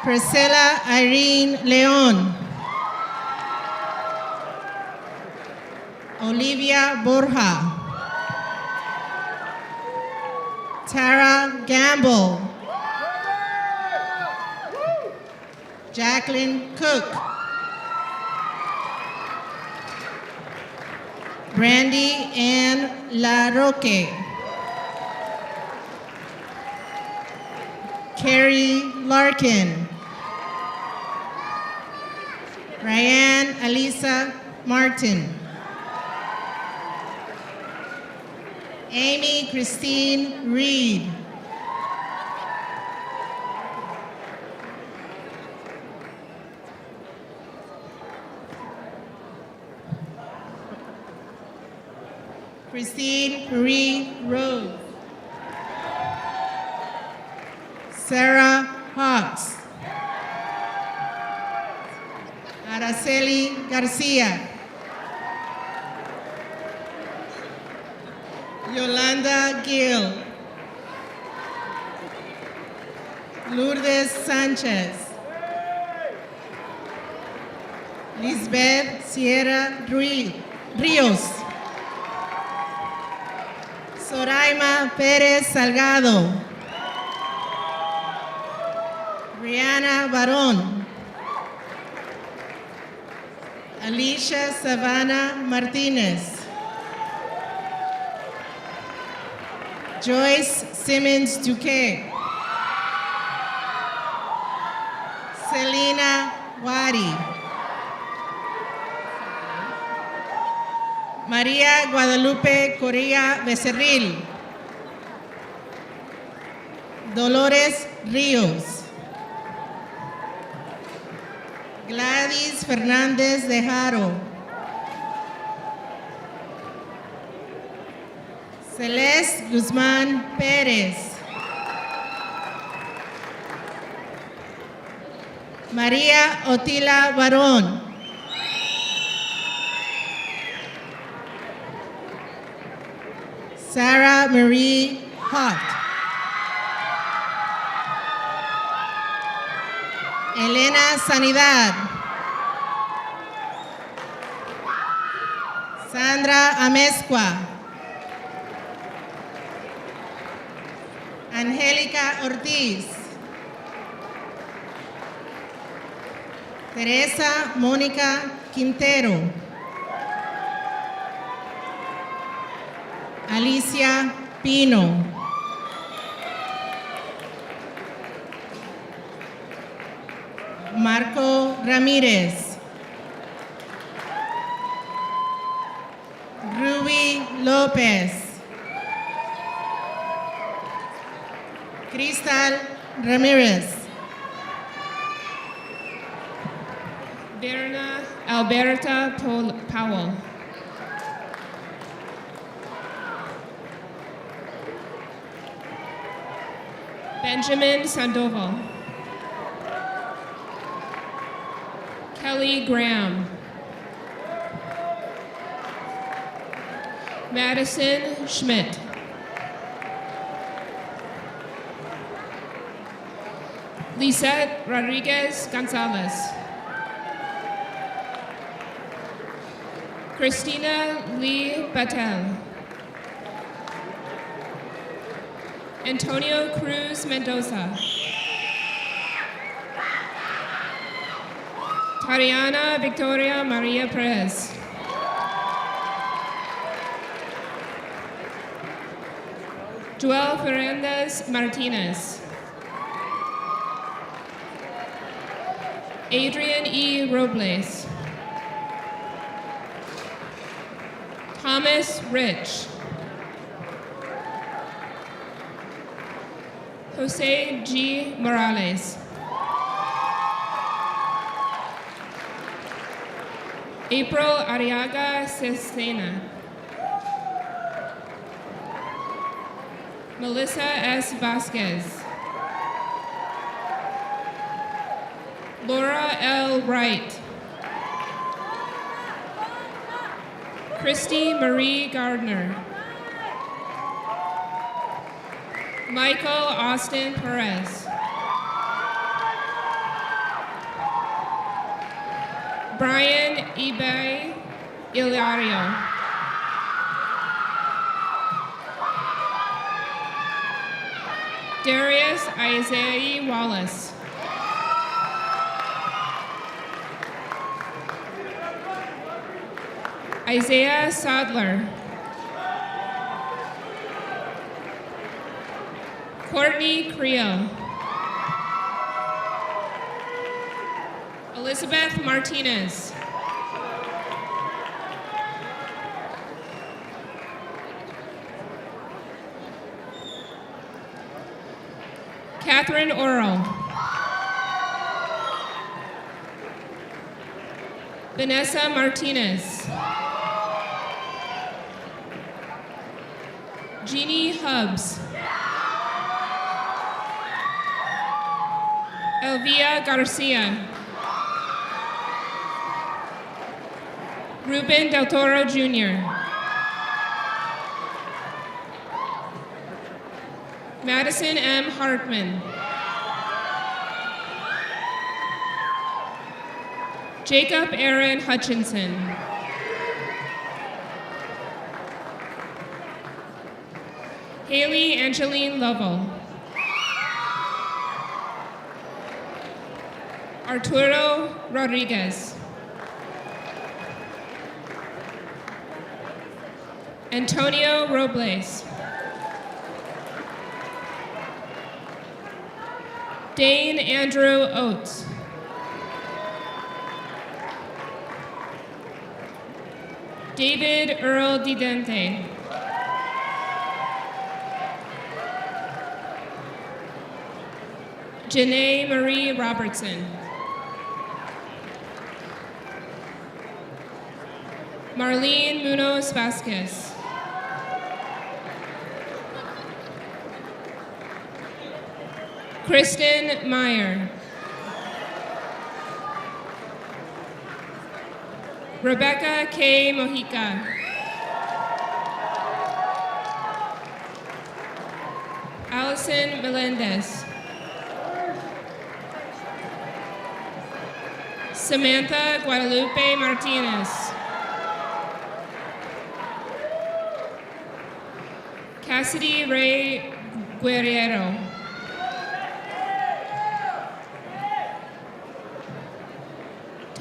Priscilla Irene Leon, Olivia Borja, Tara Gamble, Jacqueline Cook, Brandy Ann LaRoque, Carrie Larkin, Ryan Alisa Martin, Amy Christine Reed. Christine Marie Rose. Sarah Hawks. Araceli Garcia. Yolanda Gill. Lourdes Sanchez. Lisbeth Sierra Ríos. Soraima Pérez Salgado. Brianna Barón. Alicia Savannah Martinez. Joyce Simmons Duque. Selena Wadi. María Guadalupe Correa Becerril. Dolores Ríos. Gladys Fernández de Jaro. Celeste Guzmán Pérez. María Otila Barón. Sarah Marie Hott. Elena Sanidad. Sandra Amezcua. Angélica Ortiz. Teresa Mónica Quintero. Alicia Pino. Marco Ramírez. Ruby López. Cristal Ramírez. Berna Alberta Powell. Benjamin Sandoval. Kelly Graham. Madison Schmidt. Lisette Rodriguez Gonzalez. Christina Lee Batel. Antonio Cruz Mendoza. Tariana Victoria Maria Perez. Joel Fernandez Martinez. Adrian E. Robles. Thomas Rich. Jose G. Morales. April Arriaga Cesena. Melissa S. Vasquez. Laura L. Wright. Christy Marie Gardner. Michael Austin Perez. Brian Ebay Ilario. Darius Isaiah Wallace. Isaiah Sadler. Courtney Creel. Elizabeth Martinez. Catherine Orrell. Vanessa Martinez. Jeannie Hubbs. Elvia Garcia. Ruben Del Toro Jr. Madison M. Hartman. Jacob Aaron Hutchinson. Haley Angeline Lovell. Arturo Rodriguez. Antonio Robles. Dane Andrew Oates. David Earl DiDente. Janae Marie Robertson. Marlene Munoz Vasquez. Kristen Meyer. Rebecca K. Mojica. Allison Melendez. Samantha Guadalupe Martinez. Cassidy Ray Guerrero.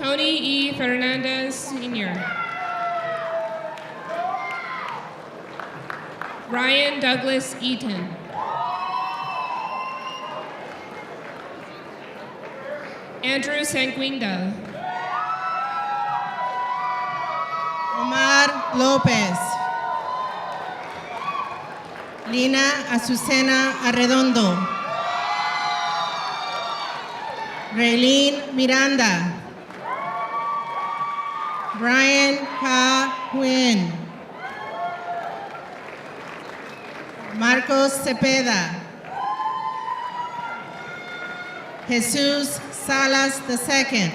Tony E. Fernandez Sr. Ryan Douglas Eaton. Andrew Sanguinda. Omar López. Lina Azucena Arredondo. Raylene Miranda. Brian Ha Nguyen. Marcos Cepeda. Jesus Salas II.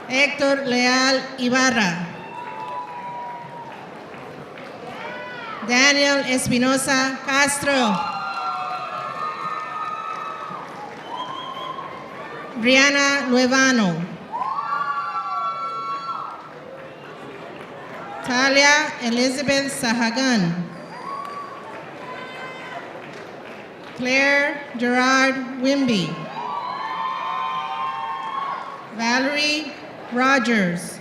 Héctor Leal Ibarra. Daniel Espinosa Castro. Brianna Luevano. Talia Elizabeth Sahagan. Claire Gerard Wimby. Valerie Rogers.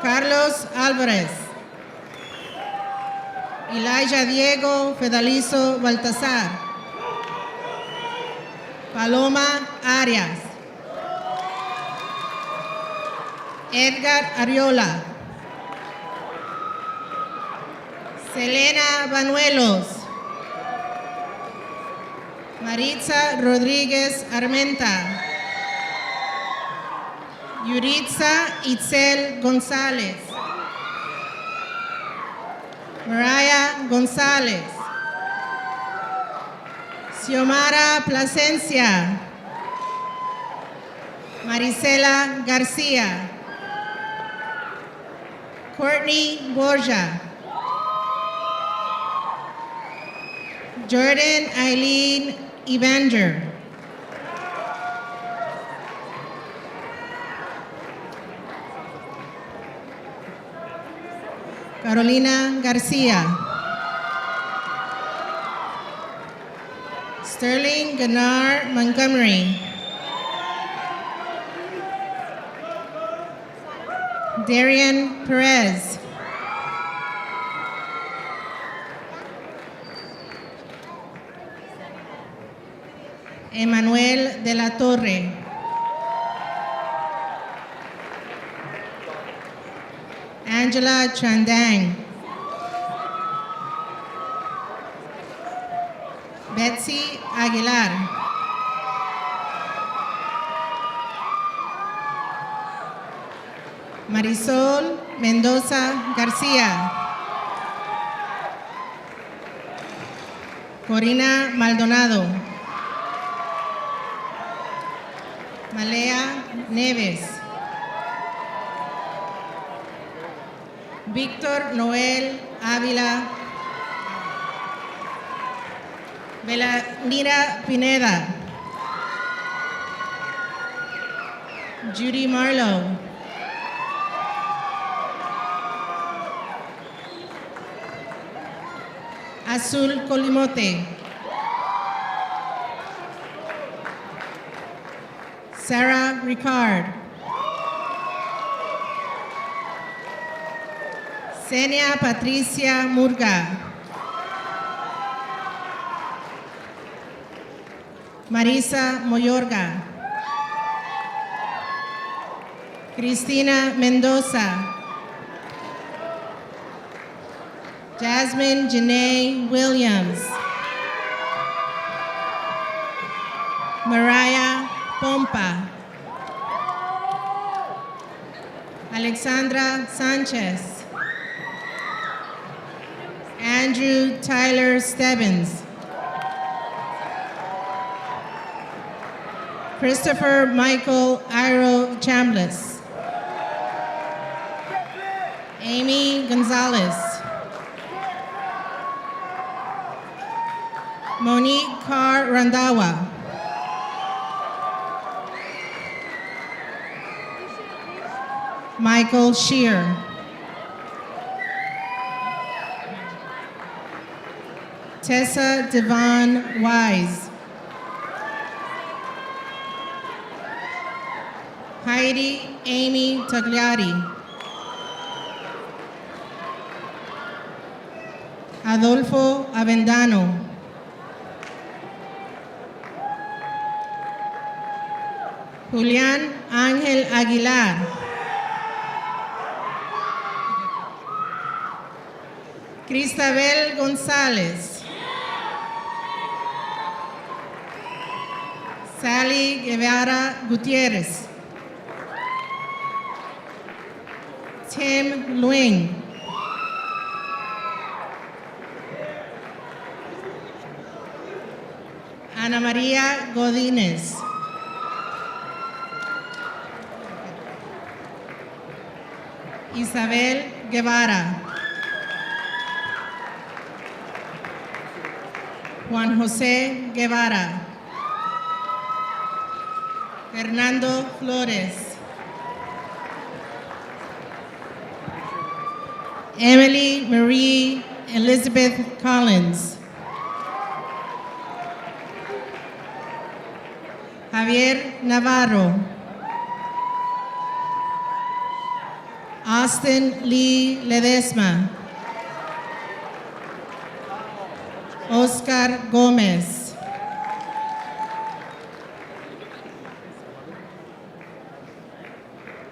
Carlos Alvarez. Elijah Diego Fedalizo Baltazar. Paloma Arias. Edgar Ariola. Selena Banuelos. Maritza Rodríguez Armenta. Yuritza Itzel González. Mariah González. Xiomara Plasencia. Marisela García. Courtney Borja. Jordan Eileen Evanger. Carolina Garcia. Sterling Ganar Montgomery. Darian Perez. Emmanuel de la Torre. Angela Chandang. Etsy Aguilar. Marisol Mendoza Garcia. Corina Maldonado. Malea Neves. Víctor Noel Ávila. Belanira Pineda. Judy Marlowe. Azul Colimote. Sarah Ricard. Senia Patricia Murga. Marisa Moyorga. Cristina Mendoza. Jasmine Janae Williams. Mariah Pompa. Alexandra Sanchez. Andrew Tyler Stebbins. Christopher Michael Iro Chambliss. Amy Gonzalez. Monique Carr Randawa. Michael Shear. Tessa Devon Wise. Heidi Amy Tagliati. Adolfo Avendano. Julián Ángel Aguilar. Cristabel González. Sally Guevara Gutierrez. Tim Luing. Ana María Godínez. Isabel Guevara. Juan José Guevara. Fernando Flores. Emily Marie Elizabeth Collins. Javier Navarro. Austin Lee Ledesma. Oscar Gomez.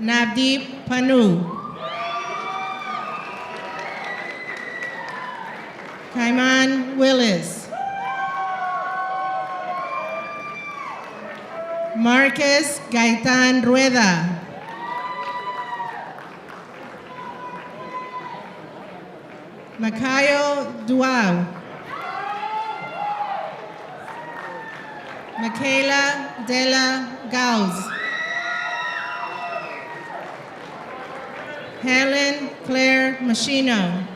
Navdeep Panu. Kaiman Willis. Marcus Gaitan Rueda. Makayo Duau. Michaela Della Gauz. Helen Claire Machino.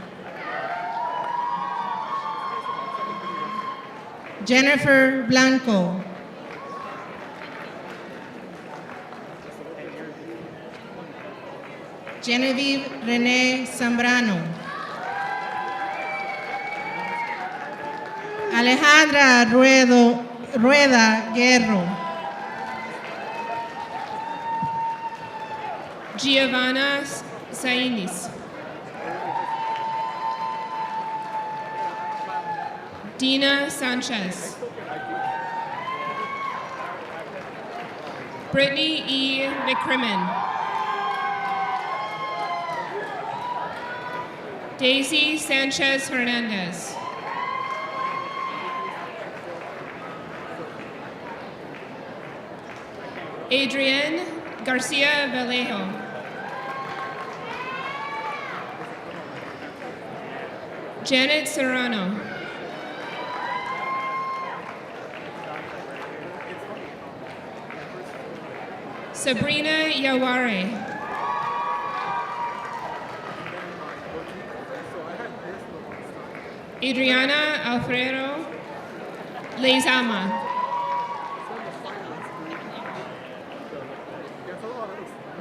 Jennifer Blanco. Genevieve Renee Zambrano. Alejandra Rueda Guerro. Giovanna Sainis. Dina Sanchez. Brittany E. McCrimmon. Daisy Sanchez Hernandez. Adrienne Garcia Vallejo. Janet Serrano. Sabrina Yaware. Adriana Alfredo Leizama.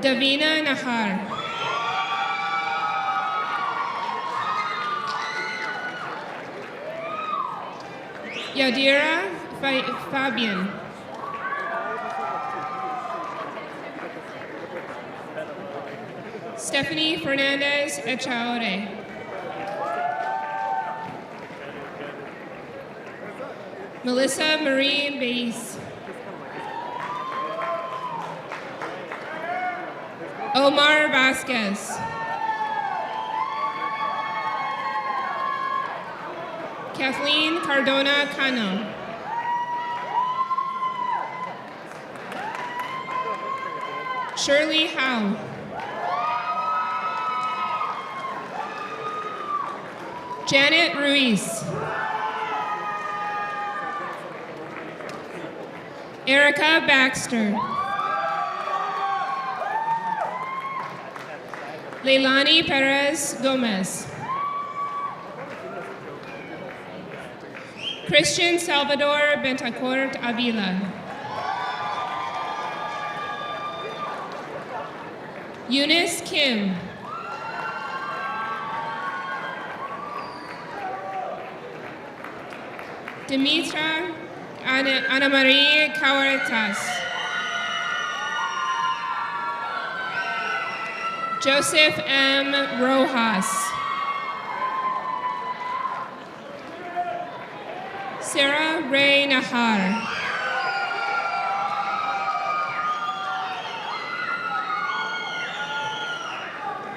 Davina Nahar. Yadira Fabian. Stephanie Fernandez Echaure. Melissa Marie Bass. Omar Vasquez. Kathleen Cardona Cano. Shirley Howe. Janet Ruiz. Erica Baxter. Leilani Perez Gomez. Christian Salvador Bentancort Avila. Eunice Kim. Dimitra Ana Marie Cauretas. Joseph M. Rojas. Sarah Ray Nahar.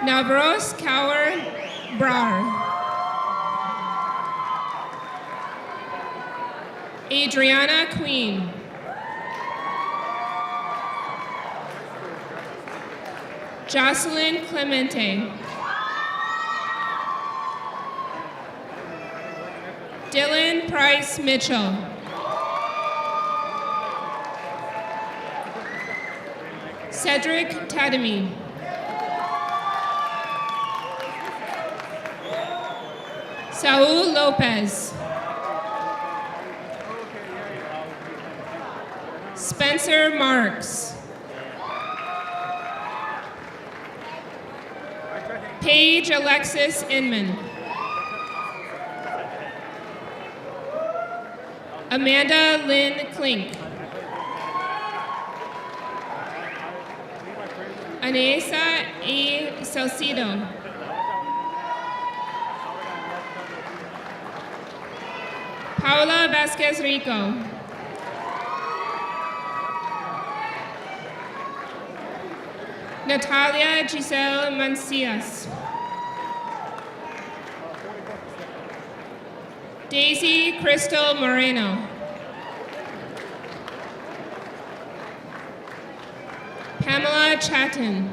Navros Kaur Brar. Adriana Queen. Jocelyn Clemente. Dylan Price Mitchell. Cedric Tadamy. Saul Lopez. Spencer Marks. Paige Alexis Inman. Amanda Lynn Klink. Anesa E. Salcido. Paula Vasquez Rico. Natalia Giselle Mancias. Daisy Crystal Moreno. Pamela Chatton.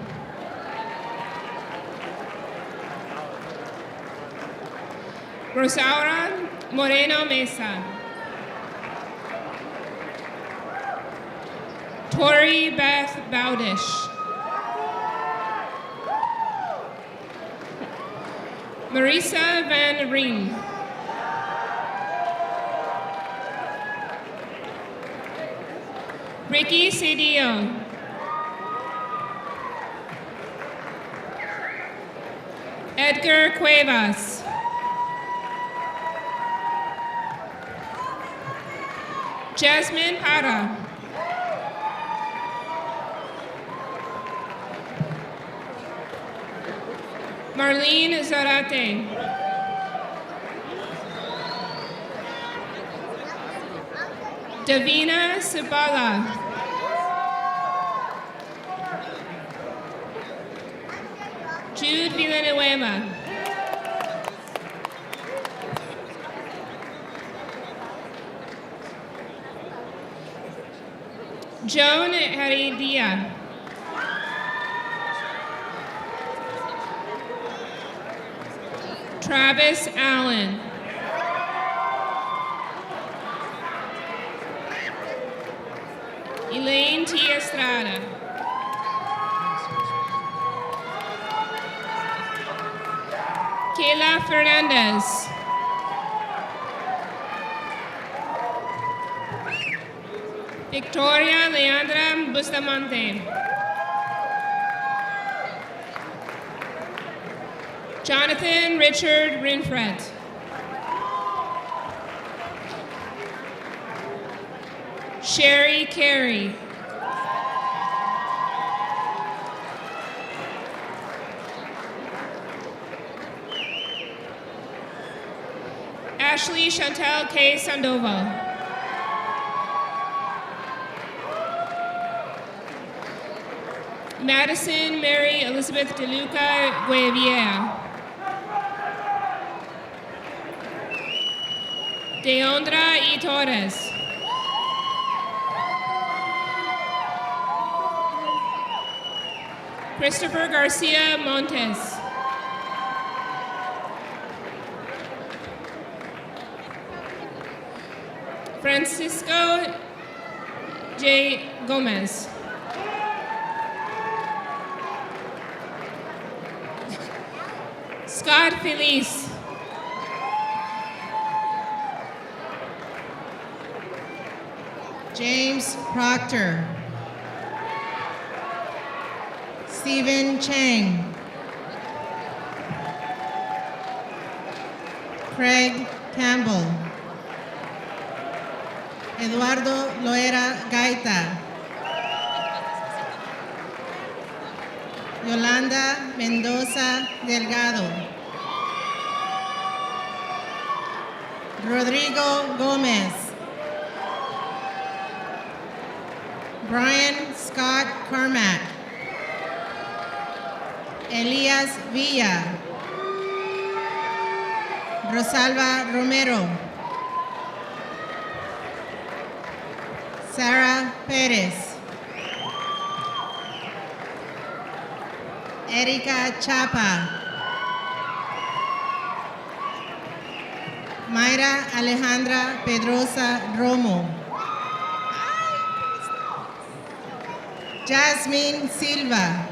Rosaura Moreno Mesa. Tori Beth Bowdish. Marisa Van Reen. Ricky Cedillo. Edgar Cuevas. Jasmine Para. Marlene Zarate. Davina Sabala. Jude Villanueva. Joan Heredia. Travis Allen. Elaine T. Estrada. Kayla Fernandez. Victoria Leandra Bustamante. Jonathan Richard Rinfret. Sherry Carey. Ashley Chantel K. Sandoval. Madison Mary Elizabeth DeLuca Guevilla. Deondra E. Torres. Christopher Garcia Montes. Francisco J. Gomez. Scott Felice. James Proctor. Stephen Chang. Craig Campbell. Eduardo Loera Gaita. Yolanda Mendoza Delgado. Rodrigo Gomez. Brian Scott Carmack. Elias Villa. Rosalba Romero. Sarah Perez. Erika Chapa. Mayra Alejandra Pedrosa Romo. Jasmine Silva.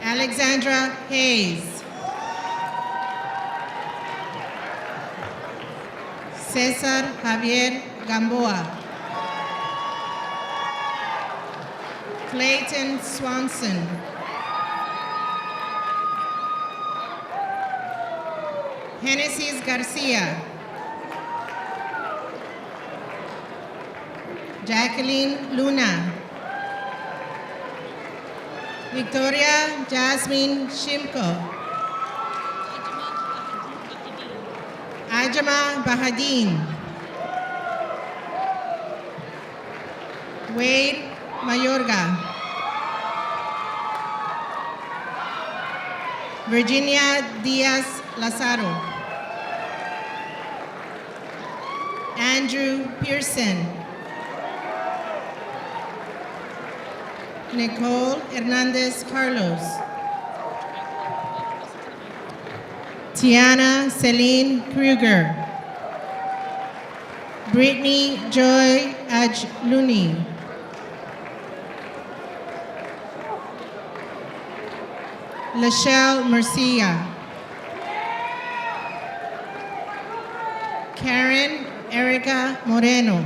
Alexandra Hayes. Cesar Javier Gamboa. Clayton Swanson. Genesis Garcia. Jacqueline Luna. Victoria Jasmine Shimko. Ajama Bahadin. Wade Mayorga. Virginia Diaz Lazaro. Andrew Pearson. Nicole Hernandez Carlos. Tiana Celine Kruger. Brittany Joy Ajluni. Lachelle Mercia. Karen Erica Moreno.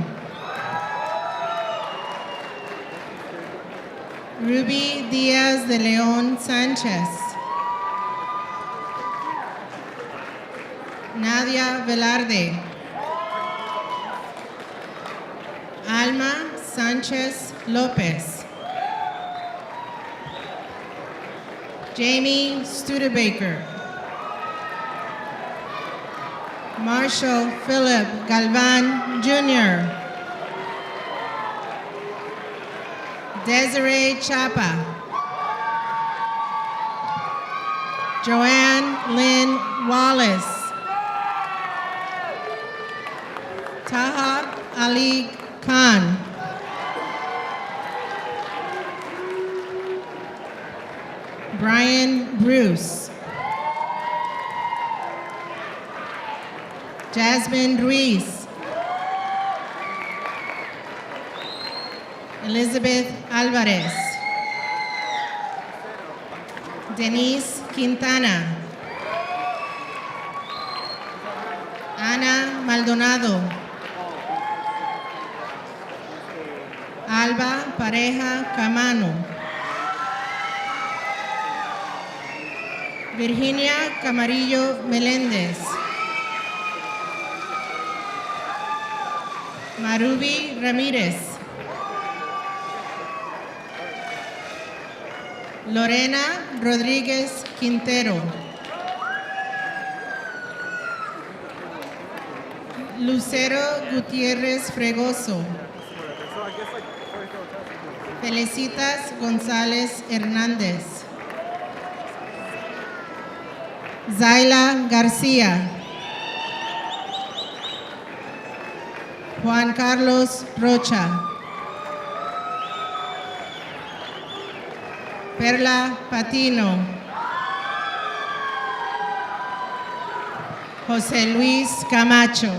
Ruby Diaz de Leon Sanchez. Nadia Velarde. Alma Sanchez Lopez. Jamie Studebaker. Marshall Philip Galvan Jr. Desiree Chapa. Joanne Lynn Wallace. Taha Ali Khan. Brian Bruce. Jasmine Ruiz. Elizabeth Alvarez. Denise Quintana. Ana Maldonado. Alba Pareja Camano. Virginia Camarillo Meléndez. Marubi Ramírez. Lorena Rodríguez Quintero. Lucero Gutiérrez Fregoso. Felicitas González Hernández. Zaila García. Juan Carlos Rocha. Perla Patino. José Luis Camacho.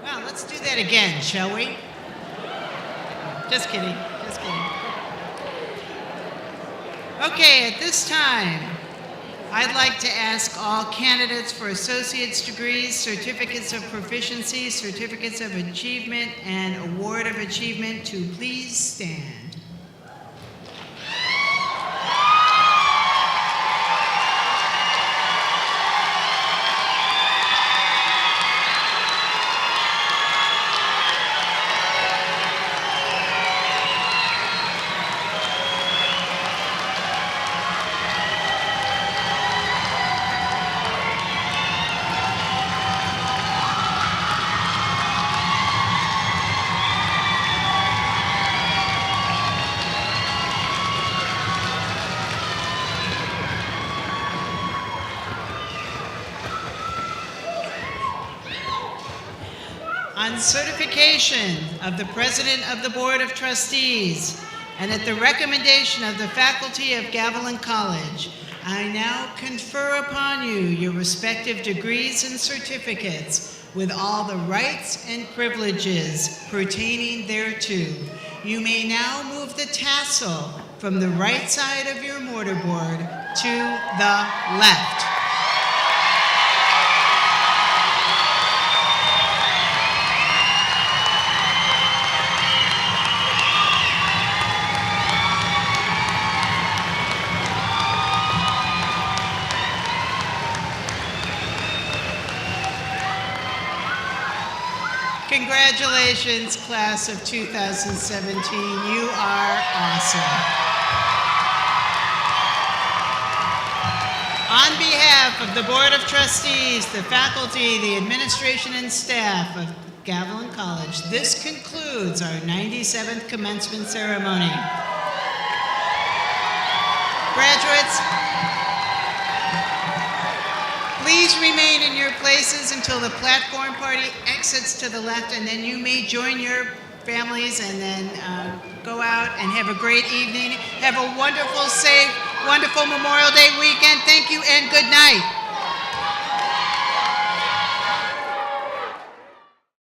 Well, let's do that again, shall we? Just kidding, just kidding. Okay, at this time, I'd like to ask all candidates for associate's degrees, certificates of proficiency, certificates of achievement, and award of achievement to please stand. On certification of the President of the Board of Trustees and at the recommendation of the faculty of Gavilan College, I now confer upon you your respective degrees and certificates with all the rights and privileges pertaining thereto. You may now move the tassel from the right side of your mortarboard to the left. Congratulations, class of 2017. You are awesome. On behalf of the Board of Trustees, the faculty, the administration, and staff of Gavilan College, this concludes our 97th commencement ceremony. Graduates, please remain in your places until the platform party exits to the left, and then you may join your families and then go out and have a great evening. Have a wonderful, safe, wonderful Memorial Day weekend. Thank you.